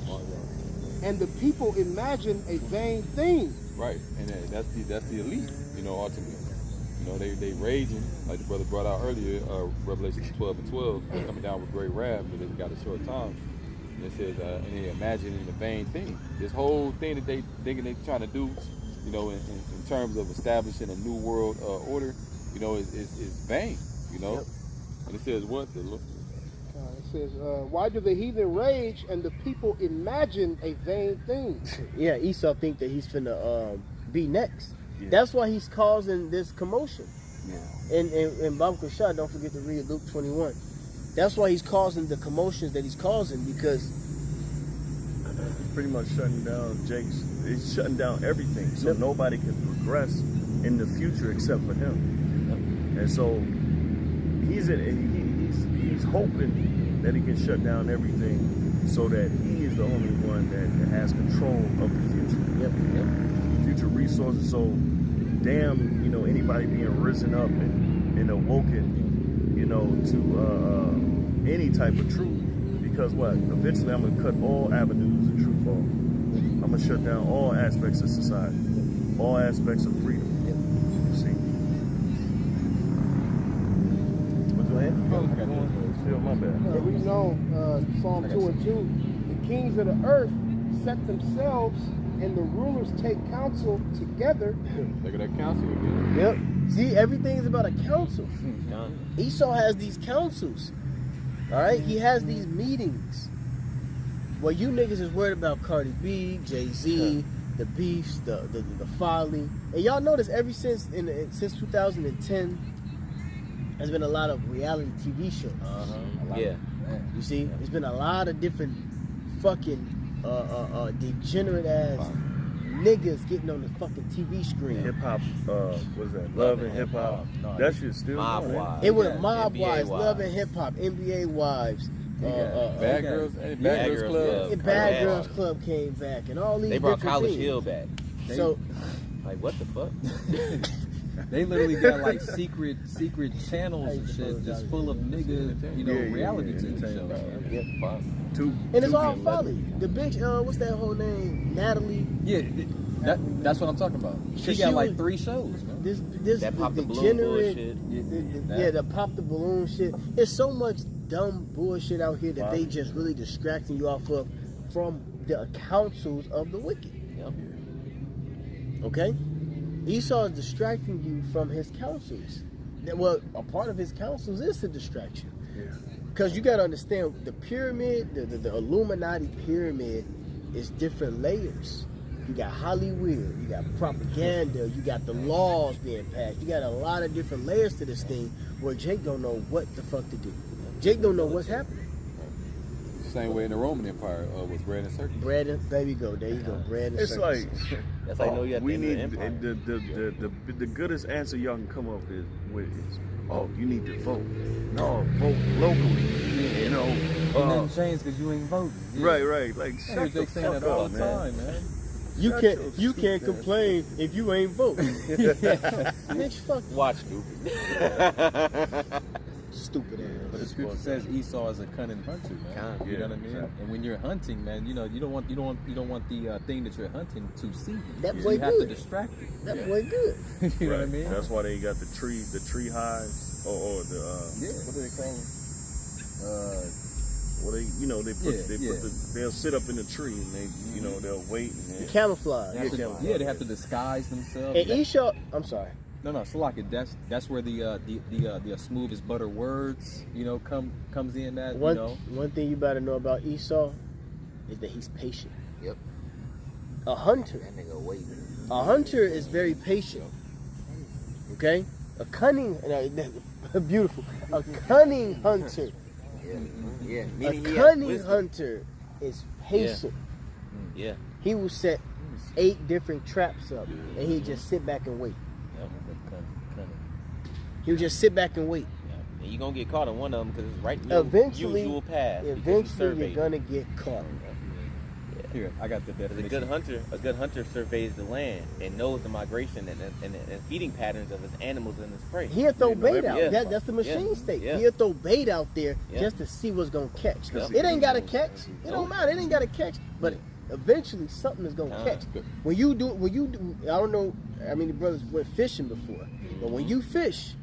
and the people imagine a vain thing? right, and that's the elite, you know, ultimately. You know, they raging, like the brother brought out earlier, Revelation 12:12, they're coming down with great wrath, but they've got a short time. And it says, and they imagining a vain thing. This whole thing that they thinking they're trying to do, you know, in terms of establishing a new world order, you know, is vain, you know. Yep. And it says what? It says, why do the heathen rage and the people imagine a vain thing? Yeah, Esau think that he's finna be next. Yeah. That's why he's causing this commotion. Yeah. And Baba Shah, don't forget to read Luke 21. That's why he's causing the commotions that he's causing, because He's pretty much shutting down he's shutting down everything, so nobody can progress in the future except for him. And so he's hoping that he can shut down everything so that he is the only one that has control of the future. Future resources. So damn, you know, anybody being risen up and awoken, you know, to any type of truth. Because what? Eventually I'm gonna cut all avenues of truth off. I'm gonna shut down all aspects of society, all aspects of freedom. You see? Go ahead. Still my bad. We know Psalm 2 and 2, the kings of the earth set themselves and the rulers take counsel together. Look at that council again. Yep. See, everything is about a council. Esau has these councils. All right? He has these meetings. Well, you niggas is worried about Cardi B, Jay-Z, the beefs, the folly. And y'all notice ever since 2010, there's been a lot of reality TV shows. Yeah. You see? There's been a lot of different fucking degenerate ass niggas getting on the fucking TV screen. Hip hop, what's that? Love and hip hop. That shit still Mob going, Wives. It was Mob NBA Wives, Wives. Love and Hip Hop, NBA Wives. Bad Girls Club. Bad Girls Club came back, and all these. They brought different College things. Hill back. So, Like, what the fuck? They literally got like secret channels and shit just full of nigga, you know, reality TV shows. and it's all folly. The bitch, what's that whole name? Natalie. Yeah, that's what I'm talking about. She got like 3 shows, man. This That pop the balloon degenerate, bullshit. the pop the balloon shit. There's so much dumb bullshit out here that they just really distracting you off of from the counsels of the wicked. Okay? Esau is distracting you from his counsels. Well, a part of his counsels is to distract you. Because you got to understand, the pyramid, the Illuminati pyramid is different layers. You got Hollywood, you got propaganda, you got the laws being passed. You got a lot of different layers to this thing where Jake don't know what the fuck to do. Jake don't know what's happening. Same way in the Roman Empire with bread and circus. Bread and, there you go, bread and It's circus. like, That's how you know you have we to need enter the empire. the goodest answer y'all can come up with is, you need to vote. No, vote locally. You know, Nothing changed because you ain't voting. Yeah. right. Like, I shut heard the Jake saying fuck that all up, the man. time, man. You can't complain if you ain't voting. Bitch, fuck you. Watch, stupid. Stupid ass. But the scripture says Esau is a cunning hunter, man. You know what I mean? And when you're hunting, man, you know you don't want the thing that you're hunting to see. That So boy you have to good. distract it. That boy good. You know what I mean? That's why they got the tree hives or the what do they call them? Well, they'll sit up in the tree and they'll wait and Camouflage. They have to disguise themselves. And Esau, I'm sorry. No, Salaki, that's where the smooth as butter words, comes in. That One thing you better know about Esau is that he's patient. Yep. A hunter. That nigga wait. A hunter is very patient. Okay? A cunning, beautiful. A cunning hunter. Yeah. A cunning hunter is patient. Yeah. He will set 8 different traps up, and he'll just sit back and wait. He'll just sit back and wait. Yeah. And you're going to get caught on one of them because it's right in your usual path. Eventually, you're going to get caught. Here, I got the definition. A good hunter surveys the land and knows the migration and feeding patterns of his animals and his prey. He'll throw bait out. Yeah. That's the machine state. Yeah. He'll throw bait out there just to see what's going to catch. It ain't got to catch. It don't matter. It ain't got to catch. But eventually, something is going to catch. When you do, I don't know. I mean, the brothers went fishing before, but when you fish,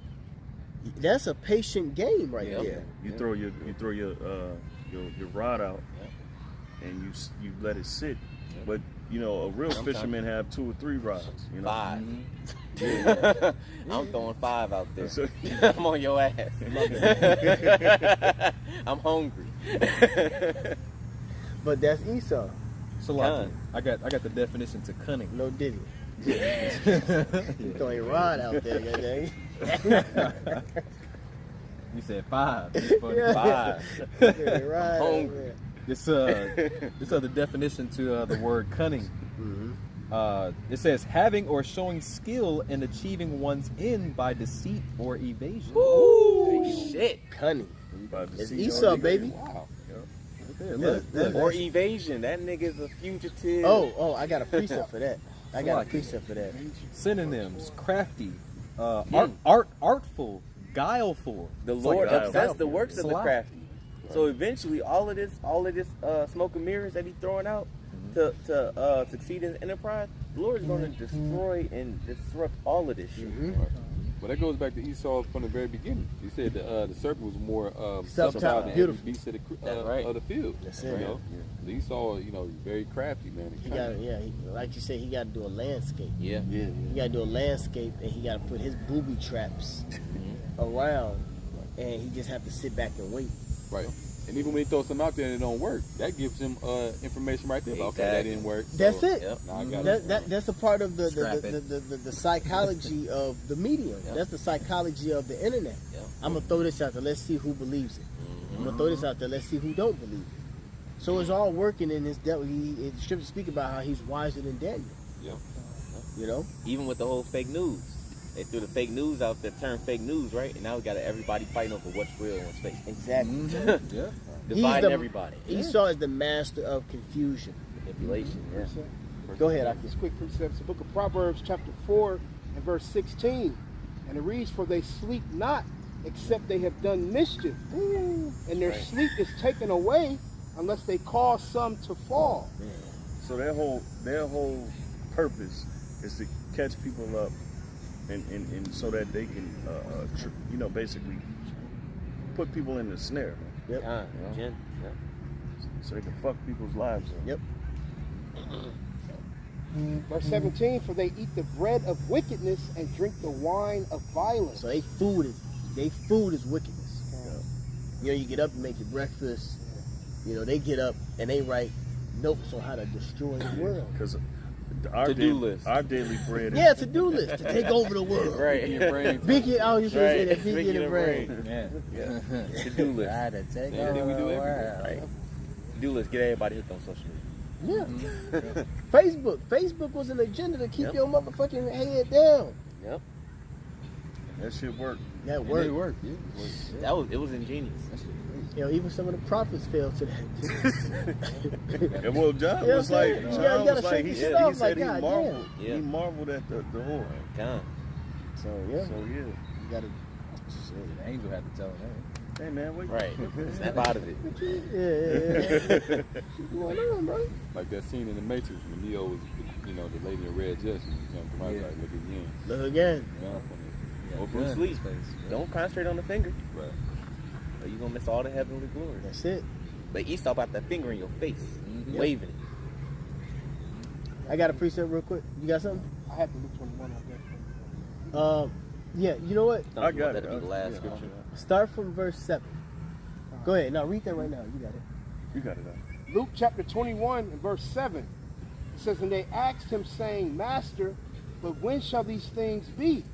that's a patient game right there. You throw your rod out, and you let it sit. But a real fisherman have 2 or 3 rods. 5. I'm throwing 5 out there. I'm on your ass. I'm hungry. But that's Esau. Salaki, I got the definition to cunning. No diddy. You throwing a rod out there, goddamn. You said 5. 5. I'm hungry. This other definition to the word cunning. It says having or showing skill in achieving one's end by deceit or evasion. Ooh, shit. Cunning. It's Esau, baby. Wow. Or evasion. That nigga's a fugitive. Oh, I got a precept for that. Synonyms: crafty, artful, guileful. The Lord like upsets the works of the Slide. crafty. So eventually, all of this smoke and mirrors that he's throwing out to succeed in his enterprise, the Lord is going to destroy and disrupt all of this shit. But that goes back to Esau from the very beginning. He said the serpent was more Subtle, than beautiful. every beast of right. of the field. That's it. Esau, very crafty, man. He got, like you said, he got to do a landscape. Yeah. He got to do a landscape, and he got to put his booby traps around, and he just have to sit back and wait. Right. And even when he throws some out there and it don't work, that gives him information right there. About, okay, that didn't work. That's it. Yep. Now I got That's a part of the psychology of the medium. Yep. That's the psychology of the internet. Yep. I'm gonna throw this out there. Let's see who believes it. I'm gonna throw this out there. Let's see who don't believe it. So it's all working in this. The scriptures speak about how he's wiser than Daniel. Yeah. Even with the whole fake news. They threw the fake news out there, turned fake news, right? And now we got everybody fighting over what's real and what's fake. Exactly. Yeah. Dividing everybody. Esau is the master of confusion. Manipulation. Yeah. Go ahead, Aki. This quick precepts, the book of Proverbs, chapter 4, and verse 16. And it reads, "For they sleep not, except they have done mischief. And their sleep is taken away, unless they cause some to fall." So their whole purpose is to catch people up, and so that they can, basically put people in the snare. Yep. So they can fuck people's lives up. Yep. Verse 17, "For they eat the bread of wickedness and drink the wine of violence." So they food is wickedness. You get up and make your breakfast. They get up and they write notes on how to destroy the world. Because our To-do list. Our daily bread is... Yeah, to-do list to take over the world. Right. Your brain. Big, I was just gonna say that big Big in the brain. Yeah. To-do list. Anything we do everywhere. Right. To-do list. Get everybody hooked on social media. Yeah. Facebook was an agenda to keep your motherfucking head down. Yep. That shit worked. That It worked. worked. Yeah. It was ingenious. Even some of the prophets fell to that. And well, John Yeah, was like, you gotta shake he this said, shit off he like, said he God marveled. damn. He marveled at the whore. Come. So yeah, You gotta. The angel had to tell him that. hey man, wait. Right. Snap out of it. Yeah. What's going on, bro? Like that scene in The Matrix when Neo was, the lady in red dress and he turned to my like, look again. Look again. Or Bruce Lee. Don't concentrate on the finger. Right. Or you're going to miss all the heavenly glory. That's it. But Esau about that finger in your face, waving it. I got a precept real quick. You got something? I have to look 21 on Yeah, you know what? Don't I you got want it. that to be the last Yeah, scripture? Start from verse 7. Go ahead. Now read that right now. You got it. You got it. Luke chapter 21 and verse 7. It says, and they asked him, saying, Master, but when shall these things be?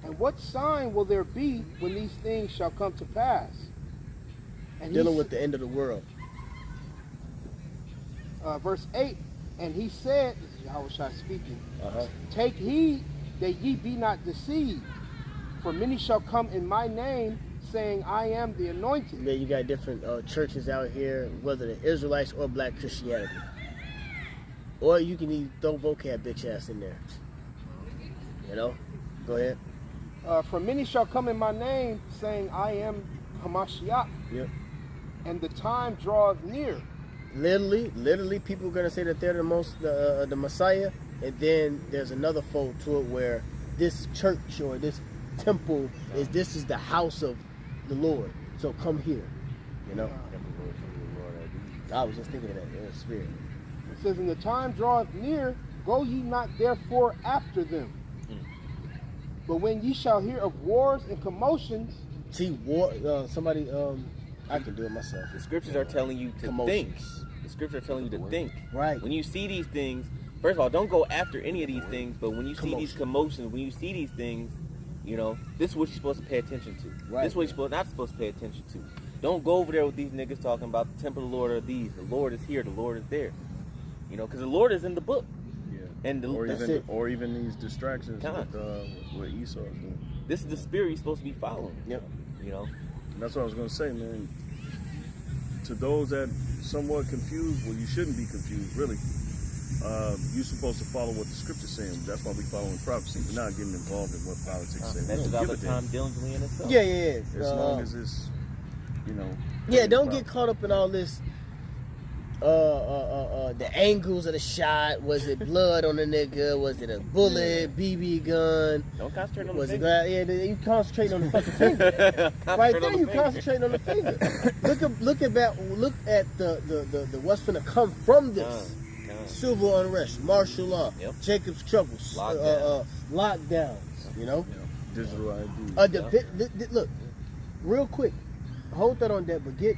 And what sign will there be when these things shall come to pass? And Dealing with the end of the world. Verse 8, and he said, this is Yahushua speaking, Uh-huh. take heed that ye be not deceived, for many shall come in my name, saying, I am the anointed. Yeah, you got different churches out here, whether they're Israelites or Black Christianity. Or you can even throw vocab bitch ass in there. You know? Go ahead. For many shall come in my name, saying, I am Hamashiach, Yep. and the time draweth near. Literally, people are gonna say that they're the Messiah, and then there's another fold to it where this church or this temple is the house of the Lord. So come here, you know. I was just thinking of that in the spirit. It says, and the time draweth near, go ye not therefore after them. But when ye shall hear of wars and commotions, See, war. Somebody. I can do it myself. The scriptures are telling you to think. The scriptures are telling you to think. Right. When you see these things, first of all, don't go after any of these things, but when you see these commotions, when you see these things, you know, this is what you're supposed to pay attention to. Right. This is what you're not supposed to pay attention to. Don't go over there with these niggas talking about the temple of the Lord are these. The Lord is here. The Lord is there. You know, because the Lord is in the book. Yeah. And Or even these distractions with what Esau is doing. this is the spirit you're supposed to be following. Yep. You know? And that's what I was going to say, man. To those that somewhat confused, well, you shouldn't be confused, really. You're supposed to follow what the scripture's saying. That's why we following prophecy. We're not getting involved in what politics say. That's We about don't the give a time damn. diligently in itself. Yeah. As long as it's, you know. Yeah, don't get caught up in all this. The angles of the shot. Was it blood on the nigga? Was it a bullet, BB gun? Don't concentrate on the Was it finger. yeah? You concentrate on the fucking finger. Right there, you concentrate on the finger. Look at the what's finna come from this. Civil unrest, martial law, Jacob's troubles, lockdowns. You know, digital ID. Look, real quick, hold that on that, but get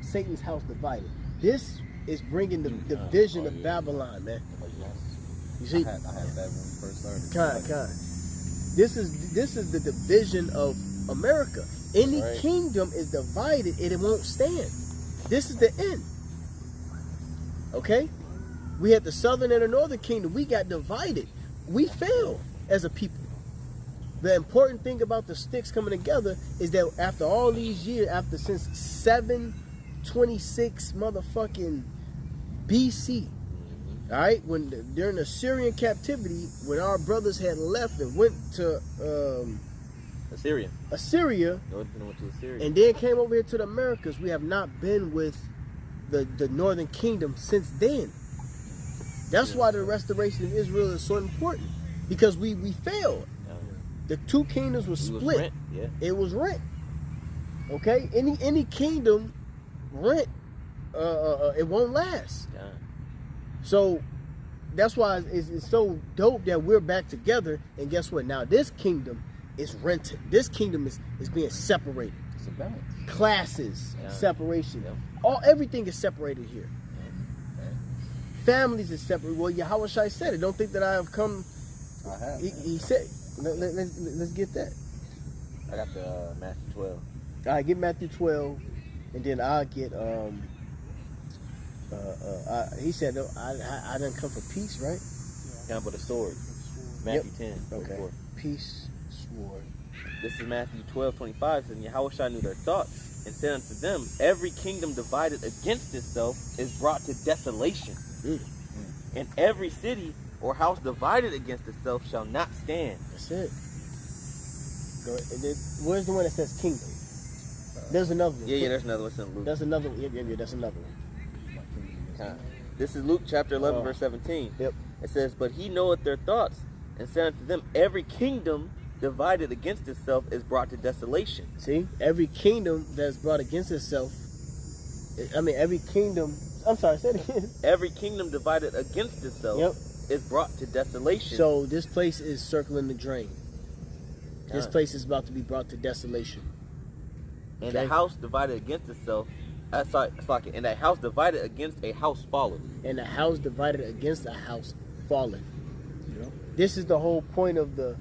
Satan's house divided. This is bringing the division of Babylon, man. You see, I had that when we first started. kind. This is the division of America. Any kingdom is divided and it won't stand. This is the end. Okay? We had the southern and the northern kingdom. We got divided. We failed as a people. The important thing about the sticks coming together is that after all these years, since 726 motherfucking BC, all right, during the Syrian captivity, when our brothers had left and went to Assyria, Went to Assyria. and then came over here to the Americas, we have not been with the northern kingdom since then. That's why the restoration of Israel is so important, because we failed. The two kingdoms were split. It was rent. Okay, any kingdom rent, it won't last. So that's why it's so dope that we're back together. And guess what? Now this kingdom is rented. This kingdom is being separated. It's a balance. Classes, separation. Everything is separated here. Families is separate. Well, Yahushua said it. Don't think that I have come. I have. He said, let's get that. I got the Matthew 12. All right, get Matthew 12, and then I'll get he said, I didn't come for peace, right? Yeah, but a sword. Matthew 10. Okay. 34. Peace, sword. This is Matthew 12:25. And Yahushua knew their thoughts and said unto them, every kingdom divided against itself is brought to desolation. And every city or house divided against itself shall not stand. That's it. Go ahead. And then, where's the one that says kingdom? There's another one. Yeah, there's another one. It's in Luke. There's another one. Yeah, that's another one. This is Luke chapter 11, verse 17. Yep. It says, but he knoweth their thoughts, and said unto them, every kingdom divided against itself is brought to desolation. See, every kingdom that's brought against itself, every kingdom, I'm sorry, say it again. Every kingdom divided against itself is brought to desolation. So this place is circling the drain. This place is about to be brought to desolation. And Okay. the house divided against itself. And that house divided against a house falleth. And a house divided against a house falleth. Yep. This is the whole point of the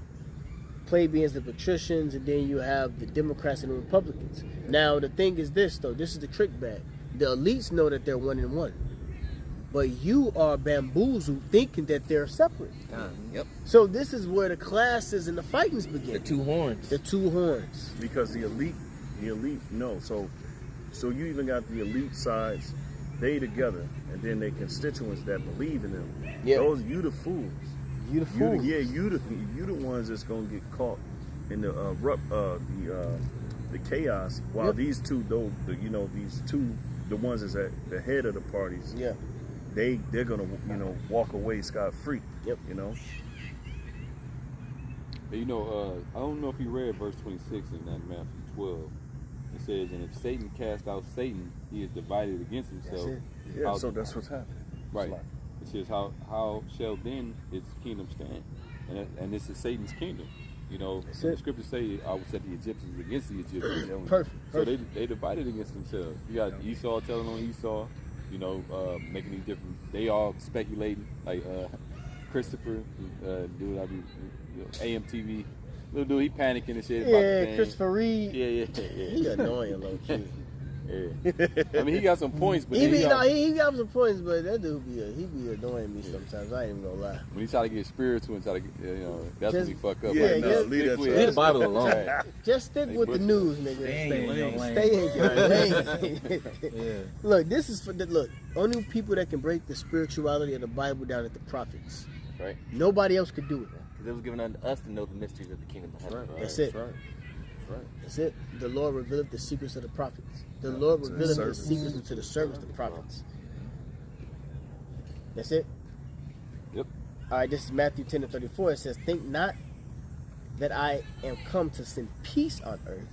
plebeians, the patricians, and then you have the Democrats and the Republicans. Now, the thing is this, though. This is the trick bag. The elites know that they're 1 and 1. But you are bamboozled thinking that they're separate. Yep. So this is where the classes and the fightings begin. The two horns. The two horns. Because the elite know. So you even got the elite sides, they together, and then their constituents that believe in them. Yeah. Those you the fools. You the fools. You the ones that's gonna get caught in the chaos. While Yep. these two, the ones that's at the head of the parties, Yeah. they're gonna walk away scot free. Yep. You know. But I don't know if you read verse 26 in that Matthew 12. It says, and if Satan cast out Satan, he is divided against himself. That's it. Yeah. So that's what's happening. Right. It says, how shall then its kingdom stand? And this is Satan's kingdom. That's The it. scriptures say, I will set the Egyptians against the Egyptians. Perfect. So they divided against themselves. You got Esau telling on Esau, making these different, they all speculating, like Christopher, dude, AMTV, little dude, he panicking and shit. About the Yeah, thing. Christopher Reed. Yeah. He annoying, low key. Yeah. I mean, he got some points, but He then got some points, but that dude he be annoying me sometimes. I ain't even gonna lie. when he try to get spiritual and try to get, that's when he fuck up. Yeah, Like, no, just- leave that stick with to it. the Bible alone. Right. Just stick Hey, with the Butcher. news, nigga. Stay in your lane. Stay in your lane. Yeah. Look, this is for the look. Only people that can break the spirituality of the Bible down at the prophets. Right. Nobody else could do it. Because it was given unto us to know the mysteries of the kingdom of heaven. That's it. That's it. The Lord revealed the secrets of the prophets. The Lord revealed the servants. secrets unto the servants, the prophets. That's it. Yep. All right, this is Matthew 10:34. It says, think not that I am come to send peace on earth.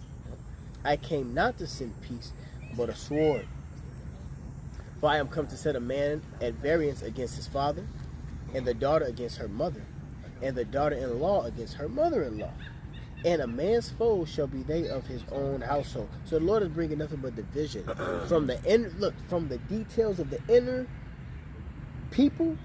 I came not to send peace, but a sword. For I am come to set a man at variance against his father, and the daughter against her mother, and the daughter-in-law against her mother-in-law. And a man's foes shall be they of his own household. So the Lord is bringing nothing but division from the from the details of the inner people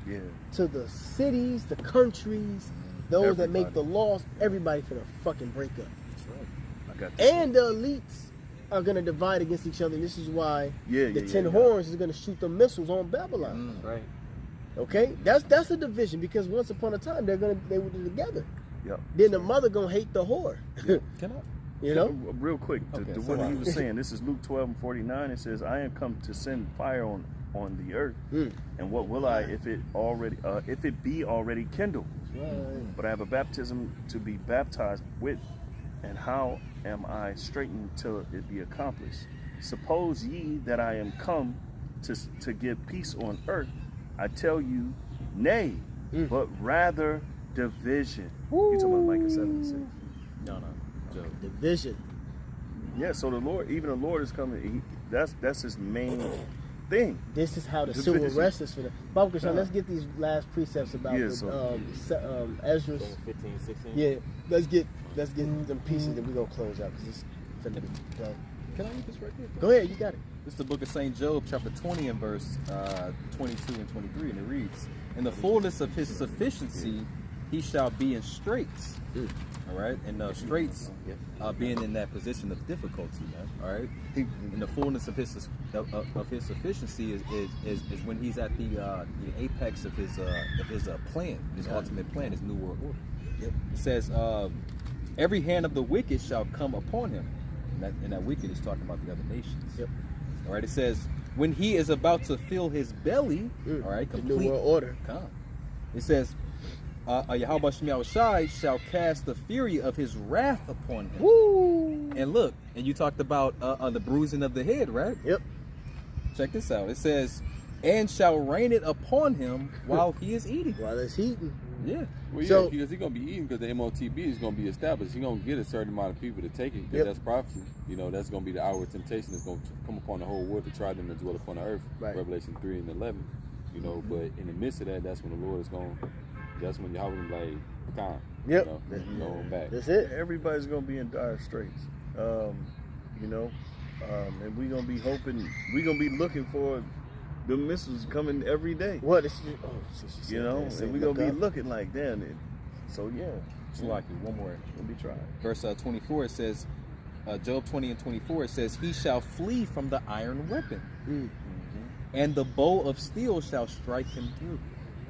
to the cities, the countries, those that make the laws. Everybody finna fucking break up. That's right. I got this. And the elites are gonna divide against each other. This is why the 10 yeah. horns is gonna shoot the missiles on Babylon. Right. Okay, that's a division because once upon a time they were together. Yep. Then the mother gonna hate the whore. Can I? You know? Real quick, Okay, to so what he was saying, this is Luke 12:49. It says, I am come to send fire on the earth. And what will I if it be already kindled? Right. But I have a baptism to be baptized with, and how am I straitened till it be accomplished? Suppose ye that I am come to give peace on earth, I tell you, nay, but rather division. You talking about Micah 7:6? No, Joe. Division. Yeah, so the Lord is coming. That's his main thing. This is how the Division. civil unrest is for the Baba Krishan, let's get these last precepts about Ezra's. 15, 16. Yeah, let's get them pieces and we're gonna close out because it's finna be done. Can I read this right here? Go ahead, you got it. This is the book of St. Job, chapter 20 and verse 22 and 23, and it reads, in the fullness of his sufficiency, he shall be in straits. All right, and straits being in that position of difficulty, man. All right, in the fullness of his sufficiency is when he's at the apex of his plan, his ultimate plan, his new world order. It says, every hand of the wicked shall come upon him, and that wicked is talking about the other nations. All right, it says when he is about to fill his belly, all right, The complete new world order. It says, Yahweh Shemiah Shai shall cast the fury of his wrath upon him. Woo! And look, and you talked about the bruising of the head, right? Yep. Check this out. It says, and shall rain it upon him while he is eating. While it's heating. Yeah. Well, yeah, So- because he's gonna be eating because the MOTB is gonna be established. He's gonna get a certain amount of people to take it because that's prophecy. That's gonna be the hour of temptation that's gonna come upon the whole world to try them to dwell upon the earth. Right. Revelation 3 and 11. But in the midst of that, that's when the Lord is going. That's when Yahweh is like, Yep. No going back. That's it. Everybody's gonna be in dire straits. You know, and we're gonna be hoping, we're gonna be looking for the missiles coming every day. What is You know, and we're gonna be looking like that. So yeah, It's like one more. we'll be trying. Verse 24, it says, Job 20 and 24, it says, he shall flee from the iron weapon, and the bow of steel shall strike him through.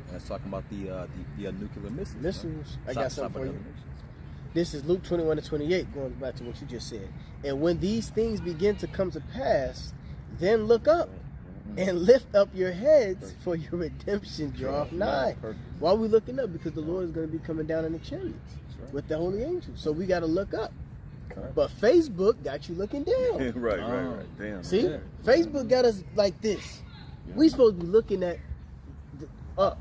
And that's talking about the nuclear missiles. Missiles. I got something for you. This is Luke 21 and 28, going back to what you just said. And when these things begin to come to pass, then look up and lift up your heads, for your redemption draweth nigh. Why are we looking up? Because the Lord is going to be coming down in the chariot with the holy angels. So we got to look up. But Facebook got you looking down. right. Damn. See? Facebook got us like this. We supposed to be looking at up.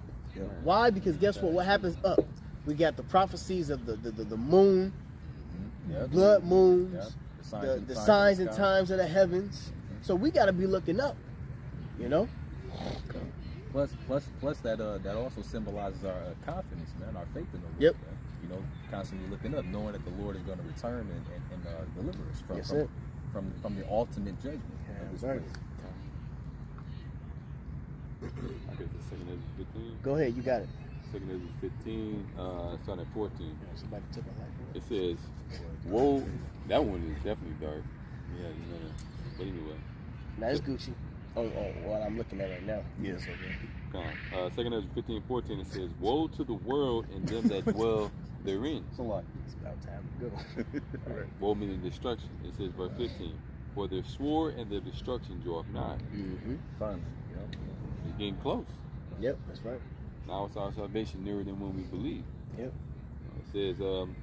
Why? Because guess what? What happens up? We got the prophecies of the moon, blood moons, the signs and times of the heavens. So we got to be looking up, you know? Plus that also symbolizes our confidence, man, our faith in the Lord. Yep. Man. You know, constantly looking up, knowing that the Lord is going to return and deliver us from the ultimate judgment. Of this place. I guess the second Ezra 15. Go ahead, you got it. Second Ezra 15, starting at 14. Somebody took my life. It says, "Woe." That one is definitely dark. Yeah, you know. But anyway. That's Gucci. Oh, what I'm looking at right now. Yes, okay. Second Ezra 15:14. It says, "Woe to the world and them that dwell therein." It's a lot. It's about time to go. Right. Woe meaning destruction. It says, verse 15. For their sword and their destruction draweth nigh. Fun. It's getting close. Yep, that's right. Now it's our salvation nearer than when we believe. Yep. It says,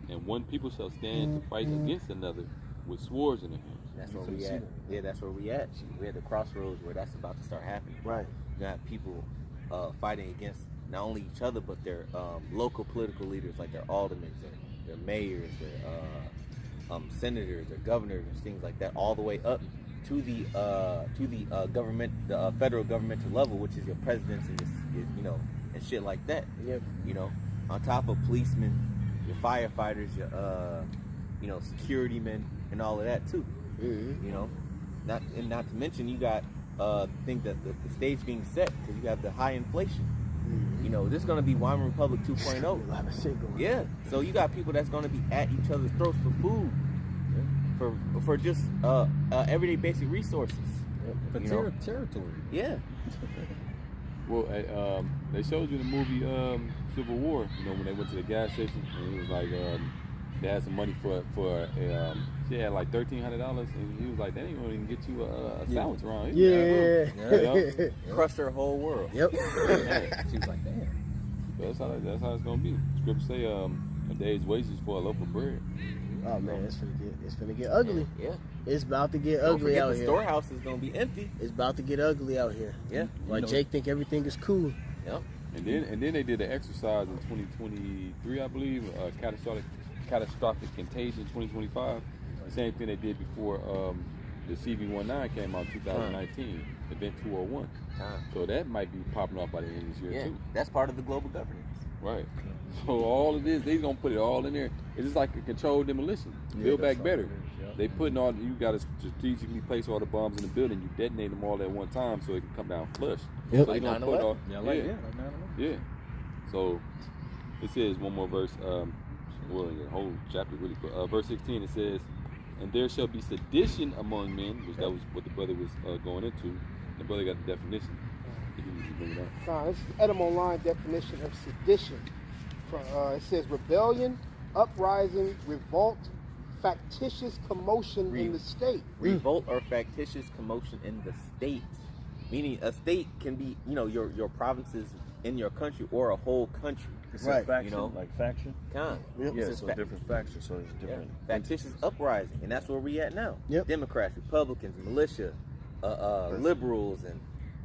and one people shall stand to fight against another with swords in their hands. That's where we at. Yeah, that's where we at. We're at the crossroads where that's about to start happening. Right. You got people fighting against not only each other, but their local political leaders, like their aldermen, their mayors, their senators, their governors, and things like that, all the way up to the government, the federal governmental level, which is your presidents and your, and shit like that. Yep. You know, on top of policemen, your firefighters, your security men, and all of that too. You know, not to mention you got think that the stage being set because you have the high inflation. You know, this is going to be Wyoming Republic 2.0. A lot of shit going on. Yeah, so you got people that's going to be at each other's throats for food, for just everyday basic resources. For territory. Yeah. Well, they showed you the movie Civil War. You know, when they went to the gas station and it was like they had some money for she had like $1,300 and he was like, they ain't gonna even get you a sandwich around here. Yeah. Crushed their whole world. Yep. She was like, damn. That's how it's gonna be. Scripture say a day's wages for a loaf of bread. Oh man, it's finna get ugly. Yeah. It's about to get Don't ugly forget out the here. storehouse is gonna be empty. It's about to get ugly out here. Yeah. Why Jake think everything is cool. Yep. And then they did an exercise in 2023, I believe, catastrophic contagion 2025. The same thing they did before the CV-19 came out in 2019, Event 201. So that might be popping off by the end of this year too. That's part of the global governance. Right. So all of this, they gonna put it all in there. It's just like a controlled demolition. Build back better. They putting all. You gotta strategically place all the bombs in the building. You detonate them all at one time so it can come down flush. Yep. So Like they gonna put all. Yeah. So it says one more verse. Well, the whole chapter really quick. Verse 16 it says, "And there shall be sedition among men," which that was what the brother was going into. The brother got the definition. If you can just bring it up. This is etymological definition of sedition. It says rebellion, uprising, revolt, factitious commotion in the state. Revolt or factitious commotion in the state. Meaning a state can be, your provinces in your country or a whole country. It's Right. a faction, You know? like faction. Kind. Yep. Yeah, It's so fa- different factions, so it's different. Factitious uprising, and that's where we at now. Yep. Democrats, Republicans, militia, liberals, and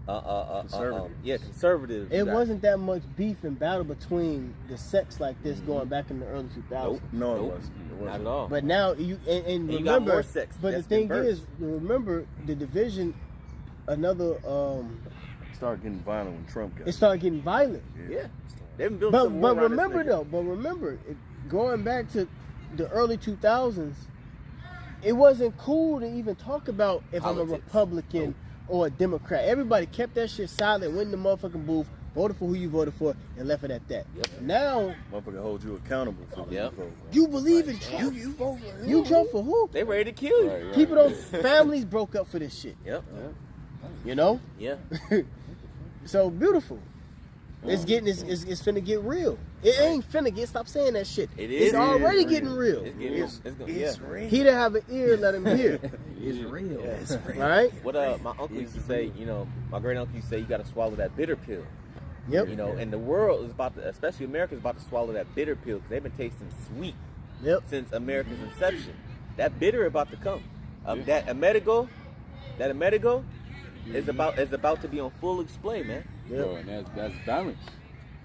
Conservatives. conservatives. It wasn't that much beef and battle between the sects like this going back in the early 2000s. No, Nope. it wasn't. Not at all. But now you and you remember, got more sects but the that's been thing birthed. is, remember the division. Another, Started getting violent when Trump got it started getting violent. yeah, they've been building But civil war around this remember nigga. though, but remember, going back to the early 2000s, it wasn't cool to even talk about if I'm a Politics. Republican or a Democrat. Everybody kept that shit silent, went in the motherfucking booth, voted for who you voted for, and left it at that. Yep. Now, Motherfucker hold you accountable for what Yep. you vote. you believe in Trump. You vote for him. You Trump for who? They ready to kill you. Right. People don't, families broke up for this shit, Yep. you know? Yeah. So beautiful. It's finna get real. It ain't finna get, stop saying that shit. It is. It's already getting real. It's getting. It's gonna, He that have an ear, let him hear. It's real. Right? What my uncle used to say, my great uncle used to say, you got to swallow that bitter pill. Yep. And the world is about to, especially America, is about to swallow that bitter pill because they've been tasting sweet Yep. since America's inception. That bitter about to come. That Amerigo is about to be on full display, man. Bro, and that's balance.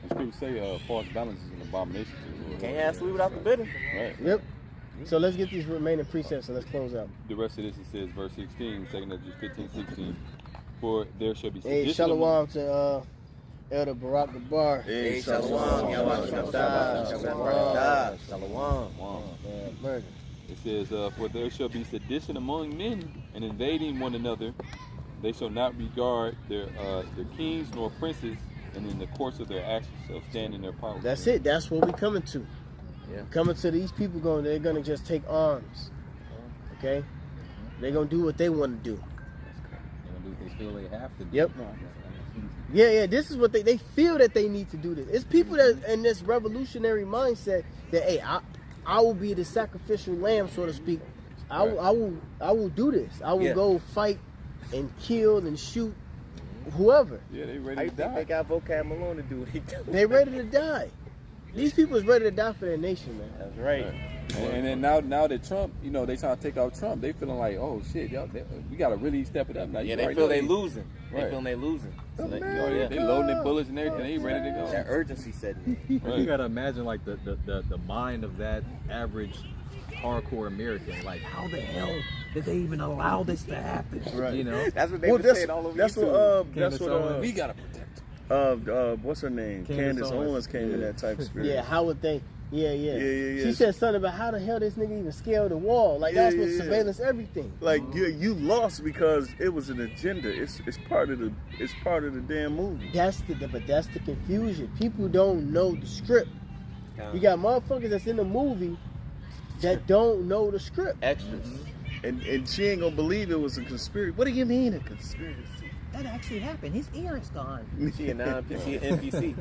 As people say, false balance is an abomination to the Lord. Can't have sweet without the bitter. Right. Yep. So let's get these remaining precepts and let's close out. The rest of this, it says, verse 16, 2 Ezra 15, 16. For there shall be Hey, sedition shalom to Elder Barak Gabar. Hey, shalom. Shalom. Murder. It says, for there shall be sedition among men and invading one another. They shall not regard their kings nor princes, and in the course of their actions shall stand in their power. That's it. That's what we coming to. Yeah. Coming to these people they're gonna just take arms. Okay? They're gonna do what they want to do. They're gonna do what they feel they have to do. Yep. Yeah, this is what they feel that they need to do this. It's people that in this revolutionary mindset that, hey, I will be the sacrificial lamb, so to speak. I will do this. I will go fight and kill and shoot whoever. Yeah, they I ready to think die. they got Vocab Malone to do what he do. They ready to die. These people is ready to die for their nation, man. That's right. And then now that Trump, they trying to take out Trump, they feeling like, oh shit, we got to really step it up now. Yeah, You they already feel know they losing. They Right. feeling they losing. So they loading their bullets and everything. They ready to go. that urgency setting in. Right. You gotta imagine like the mind of that average hardcore American. Like, how the hell did they even allow this to happen? Right. You know? That's what they've been saying all over that's YouTube. what We gotta protect. what's her name? Candace Candace Owens. Owens came in that type of spirit. Yeah, how would they? Yeah. Yeah. She said something about how the hell this nigga even scaled the wall. Like, that's what surveillance everything. Like you lost because it was an agenda. It's part of the damn movie. That's the confusion. People don't know the script. You got motherfuckers that's in the movie that don't know the script. Extras. And she ain't gonna believe it was a conspiracy. What do you mean a conspiracy? That actually happened. His ear is gone. She an NPC.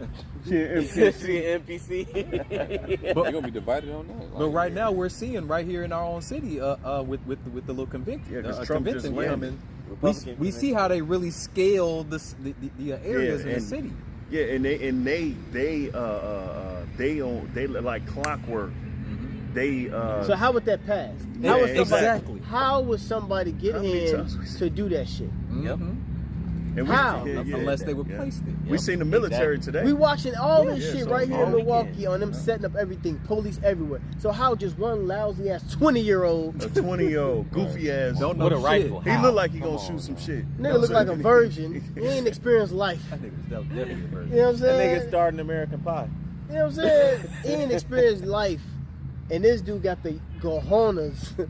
She an She an NPC. They're gonna be divided on that. But right now we're seeing right here in our own city, with the little convention, Yeah, 'cause Trump just convention landed. coming. Republican We see how they really scale the areas in the and- city. Yeah, and they like clockwork. They So how would that pass? Yeah, How would somebody, exactly. How would somebody get How many in times we see- to do that shit? Yep. and How? Unless they replaced it. We seen the military today. We watching all this Yeah, shit so right here in all Milwaukee weekend. on them setting up everything, police everywhere. So how just one lousy ass 20-year-old A 20-year-old goofy ass. Don't know With a shit. rifle. He look like he gonna shoot some shit. nigga look like a virgin? He ain't experienced life. I think it's definitely a bird. You know what I'm That saying? nigga starting American Pie. You know what I'm saying? He ain't experienced life, and this dude got the cojones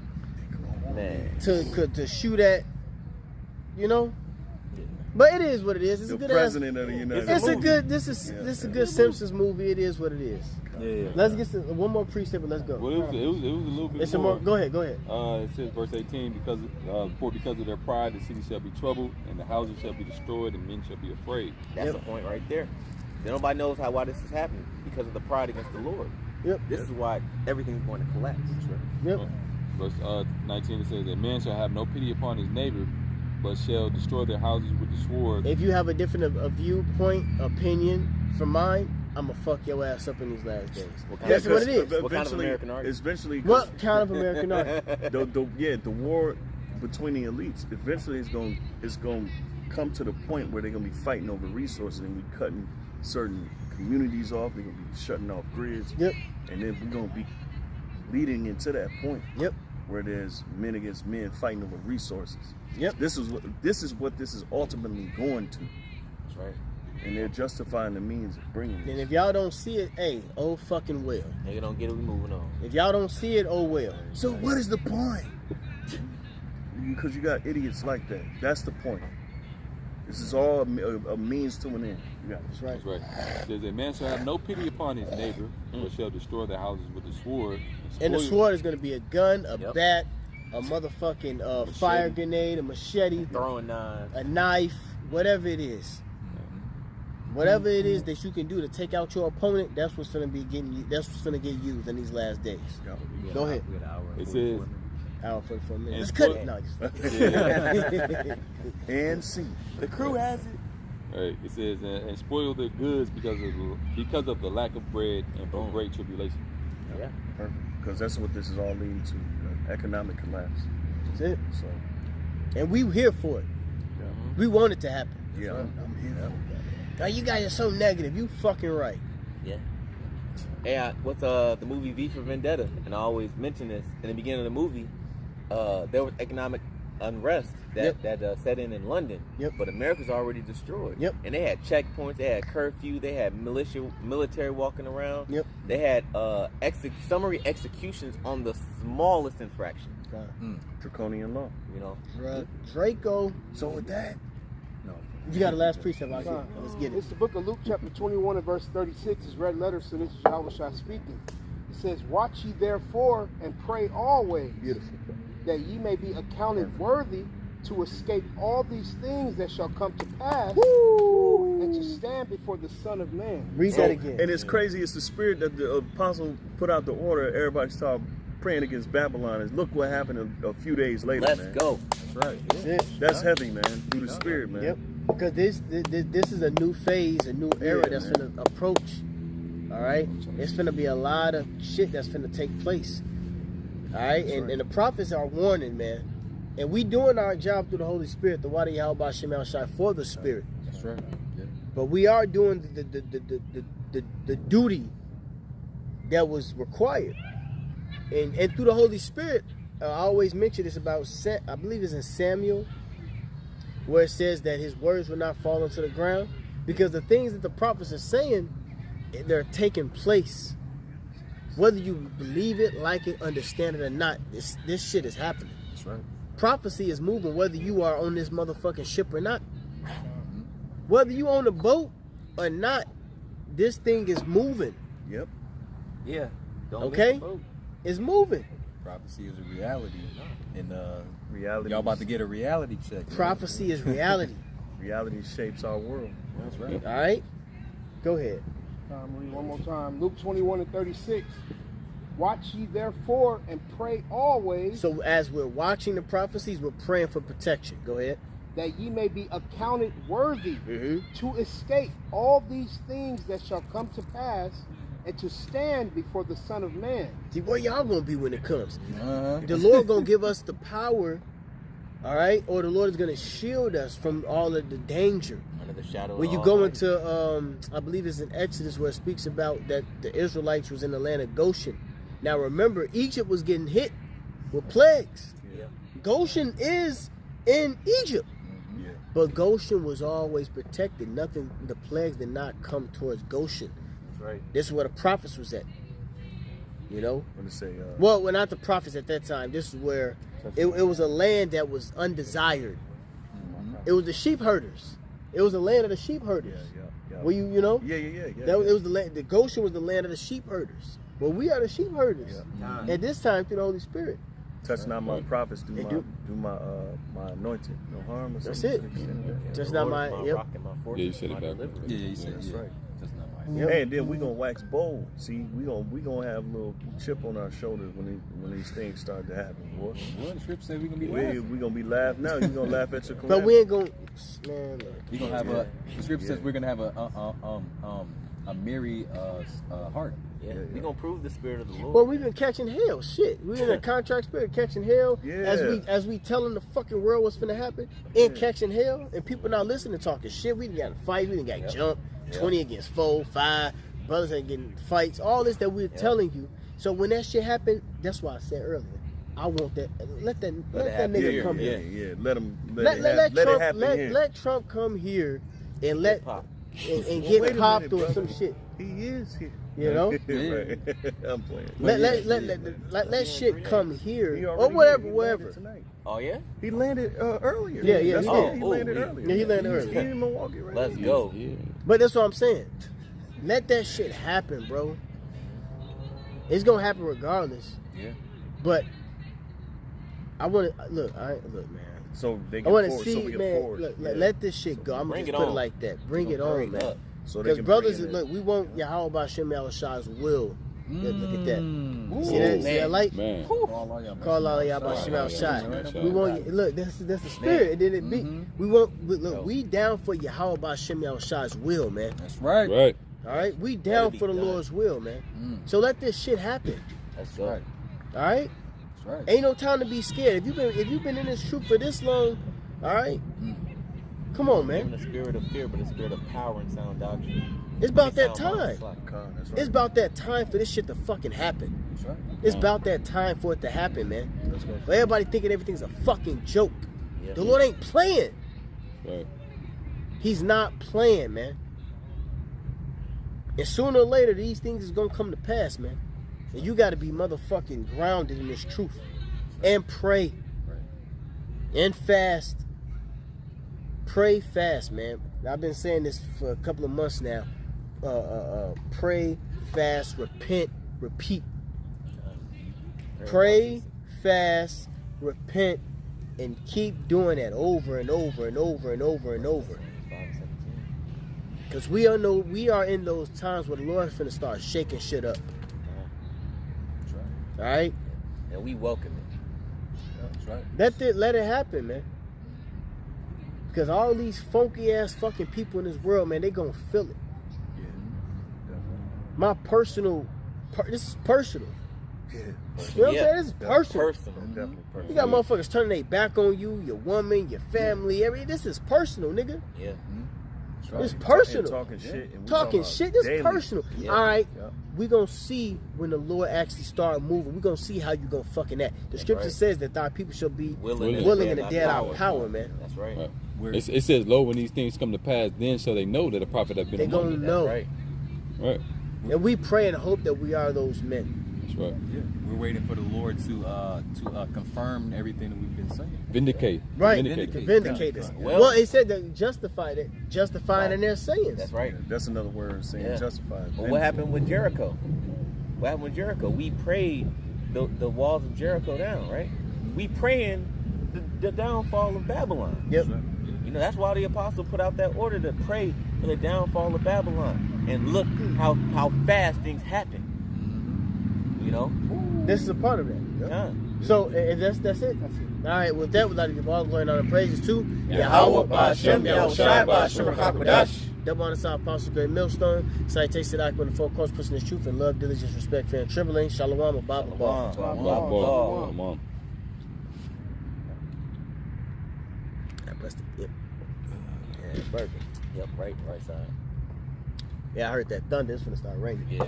Man. to shoot at. You know. But it is what it is. It's The a good president of the United It's States. a good. This is a good Simpsons movie. It is what it is. Yeah. Let's get one more precept and let's go. Well, it was a little bit It's some more. more. Go ahead. It says, verse 18, because of their pride, the city shall be troubled, and the houses shall be destroyed, and men shall be afraid. That's the point right there. Nobody knows why this is happening because of the pride against the Lord. Yep. This is why everything's going to collapse. Yep. Verse 19, it says, a man shall have no pity upon his neighbor, but shall destroy their houses with the sword. If you have a different viewpoint, opinion from mine, I'ma fuck your ass up in these last days. That's what it is. What kind of American art? Eventually, What kind of American art? the war between the elites. Eventually, it's going to come to the point where they're going to be fighting over resources, and we cutting certain communities off. They're going to be shutting off grids. Yep. And then we're going to be leading into that point. Yep. Where there's men against men fighting over resources. Yep. This is what this is ultimately going to. That's right. And they're justifying the means of bringing And this. if y'all don't see it, hey, oh fucking well. Nigga don't get it, we moving on. If y'all don't see it, oh well. So what is the point? Because you got idiots like that. That's the point. This is all a means to an end. You got it. That's right. That's right. It says, a man shall have no pity upon his neighbor, but shall destroy their houses with the sword. And the spoil- sword is going to be a gun, a Yep. bat, a motherfucking fire grenade, a machete, Throwing knives. a knife, whatever it is. Whatever it is that you can do to take out your opponent, that's what's going to be getting. That's what's going to get used in these last days. Yeah. Go ahead. It says, Hour 44 minutes. And Let's cut it. spoil- No, just And see. The crew has it. Right. It says, and spoil their goods because of the lack of bread and for great tribulation. Yeah. Perfect. Because that's what this is all leading to. Economic collapse. That's it. So, And we here for it. yeah. We want it to happen. Yeah, I'm here for that. Now you guys are so negative. You fucking right. Yeah. Hey, what's the movie V for Vendetta? And I always mention this in the beginning of the movie. There was economic unrest that set in London. Yep. But America's already destroyed. Yep. And they had checkpoints, they had curfew, they had military walking around. Yep. They had summary executions on the smallest infraction. Draconian law. You know. Draco. So with that, You got a last precept out here. Let's get it. It's the book of Luke chapter 21 and verse 36. It's red letters, so this is Yahweh Shai speaking. It says, watch ye therefore and pray always, Beautiful. that ye may be accounted worthy to escape all these things that shall come to pass, and to stand before the Son of Man. Read that again. And it's crazy. It's the spirit that the apostle put out the order. Everybody started praying against Babylon. And look what happened a few days later. Let's man. go. That's right. That's it. That's heavy, man. Through the spirit, man. Yep. Because this is a new phase, a new era Yeah, that's man. finna approach. All right, it's finna be a lot of shit that's finna take place. All right, and the prophets are warning, man. And we doing our job through the Holy Spirit, the Wadi Yahweh Shem El Shai for the Spirit. That's right. Yeah. But we are doing the duty that was required. And through the Holy Spirit, I always mention this about, I believe it's in Samuel, where it says that his words will not fall into the ground. Because the things that the prophets are saying, they're taking place. Whether you believe it, like it, understand it or not, this shit is happening. That's right. Prophecy is moving whether you are on this motherfucking ship or not. Whether you on a boat or not, this thing is moving. Yep. Yeah. Don't Okay? miss the boat. It's moving. Prophecy is a reality. And Reality. y'all about to get a reality check. man. Prophecy is reality. Reality shapes our world. That's right. All right? Go ahead. I'm read one more time. Luke 21 and 36. Watch ye therefore and pray always, So as we're watching the prophecies, we're praying for protection. Go ahead. that ye may be accounted worthy Mm-hmm. to escape all these things that shall come to pass, and to stand before the Son of Man. See, where y'all gonna be when it comes? Uh-huh. The Lord gonna give us the power, all right? Or the Lord is gonna shield us from all of the danger. Under the shadow When of you the go Almighty. into, I believe it's in Exodus where it speaks about that the Israelites was in the land of Goshen. Now remember, Egypt was getting hit with plagues. Yeah. Goshen is in Egypt. Yeah. But Goshen was always protected. Nothing, the plagues did not come towards Goshen. That's right. This is where the prophets was at. You know? When they say, Well, not the prophets at that time. This is where it was a land that was undesired. It was the sheep herders. It was the land of the sheep herders. yeah. Where you know? Yeah. It was the land. The Goshen was the land of the sheep herders. Well, we are the sheep herders. Yeah. At this time, through the Holy Spirit. Touch not my prophets, do They my do. my anointed, no harm. Or That's something. it. Just The not Lord is my. my Yep. rock and my fortress, Yeah, you said my it backwards. deliverer. Yeah, you said That's yeah. right. That's not my Yep. And then we gonna wax bold. See, we gonna have a little chip on our shoulders when these things start to happen. Boy. What? Scripture said we gonna be We laughing. gonna be laughing now. You gonna laugh at your calamity. But we ain't gonna. Man, look. We gonna have a. The scripture says we're gonna have a merry heart. Yeah. We're going to prove the spirit of the Lord. Well, we've been catching hell. Shit, we in a contract spirit catching hell. Yeah. As we telling the fucking world what's finna happen and catching hell, and people not listening, talking shit. We done got to fight. We done got jump 20 against 4, 5. Brothers ain't getting fights. All this that we're telling you. So when that shit happened, that's why I said earlier, I want that. Let that nigga come here. Yeah. Let him Let it Trump happen here. let Trump come here and let Hip-hop. and Well, get wait a popped minute, or some brother. shit. He is here. You know? Right. I'm playing. Let shit come He here or already whatever, here. He wherever. landed tonight. Oh yeah. He landed earlier. Yeah, yeah, That's he all. did. He landed Oh, earlier. yeah, he landed He's earlier. in Milwaukee right Let's now. go. Yeah. But that's what I'm saying. Let that shit happen, bro. It's gonna happen regardless. Yeah. But I want to look, man. So they I can want to forward, see, so we can man. forward. Look, Yeah. let this shit go. I'm gonna Bring just it put it on. like that. Bring it on, Hurry man. up. So they Because can brothers, bring it in. look, we want Yahweh Ba'Shem Yahushai's will. Look at that. Mm. See that? See that light? Man. Call Allah Yahweh Shai. We want look. That's the spirit. And then it be. Mhm. We want look. We down for Yahweh Ba'Shem Yahushai's will, man. That's right. Right. All right. We down be for the done. Lord's will, man. Mm. So let this shit happen. Let's That's go. right. All right. That's right. Ain't no time to be scared. If you've been in this truth for this long, all right. Come on, Not even man. the spirit of fear, but the spirit of power and sound doctrine. It's about that Sound mind, time. it's like- Con, that's right. It's about that time for this shit to fucking happen. That's right. It's about that time for it to happen, man. Let's go. But everybody thinking everything's a fucking joke. Yeah. The Lord ain't playing. Right. He's not playing, man. And sooner or later, these things is gonna come to pass, man. And you gotta be motherfucking grounded in this truth. And pray. And fast. Pray fast, man. I've been saying this for a couple of months now. Pray, fast, repent, repeat. Pray, fast, repent, and keep doing that over and over and over and over and over. 5:17. Because we are in those times where the Lord's finna start shaking shit up. That's right. All right, And we welcome it. That's right. let it happen, man. Because all these funky ass fucking people in this world, man, they gonna feel it. Yeah. Definitely. My personal, this is personal. Yeah. You know what I'm saying? This is personal. Personal. Definitely perfect. You got motherfuckers turning their back on you, your woman, your family, this is personal, nigga. Yeah. That's right. It's personal. And talking shit. And we Talking about shit, this daily. personal. Yeah. All right, Yep. we gonna see when the Lord actually start moving. We gonna see how you gonna fucking act. The scripture right. says that thy people shall be Willing and the dead our power, man. That's right. Right. We're- It says, "Lo, when these things come to pass, then shall they know that a prophet have been They among gonna them." That's know. right. Right. And we pray and hope that we are those men. That's right. Yeah. We're waiting for the Lord to confirm everything that we've been saying. Vindicate. Right. Vindicate. Vindicate us. Well- Well, it said that justified it, justifying in their sayings. That's right. Yeah, that's another word saying Yeah. justified. But what happened with Jericho? What happened with Jericho? We prayed the walls of Jericho down, right? We praying the downfall of Babylon. Yep. You know, that's why the apostle put out that order to pray for the downfall of Babylon. And look how fast things happen. You know? This is a part of that. Yeah. So if that's it. All right, with that, we'd like to give all glory and honor and praises to Yahweh Ba'Shem, Yahweh Shai Ba'Shem HaKadosh. Double honor, South Apostle, Great Millstone. Citation, I when the four course pushing this truth and love, diligence, respect, fear, and trembling. Shalom, Abba, Ba. Come on. I pressed it. Yep. Yeah, perfect. Yep, right side. Yeah, I heard that thunder. It's gonna start raining. Yeah.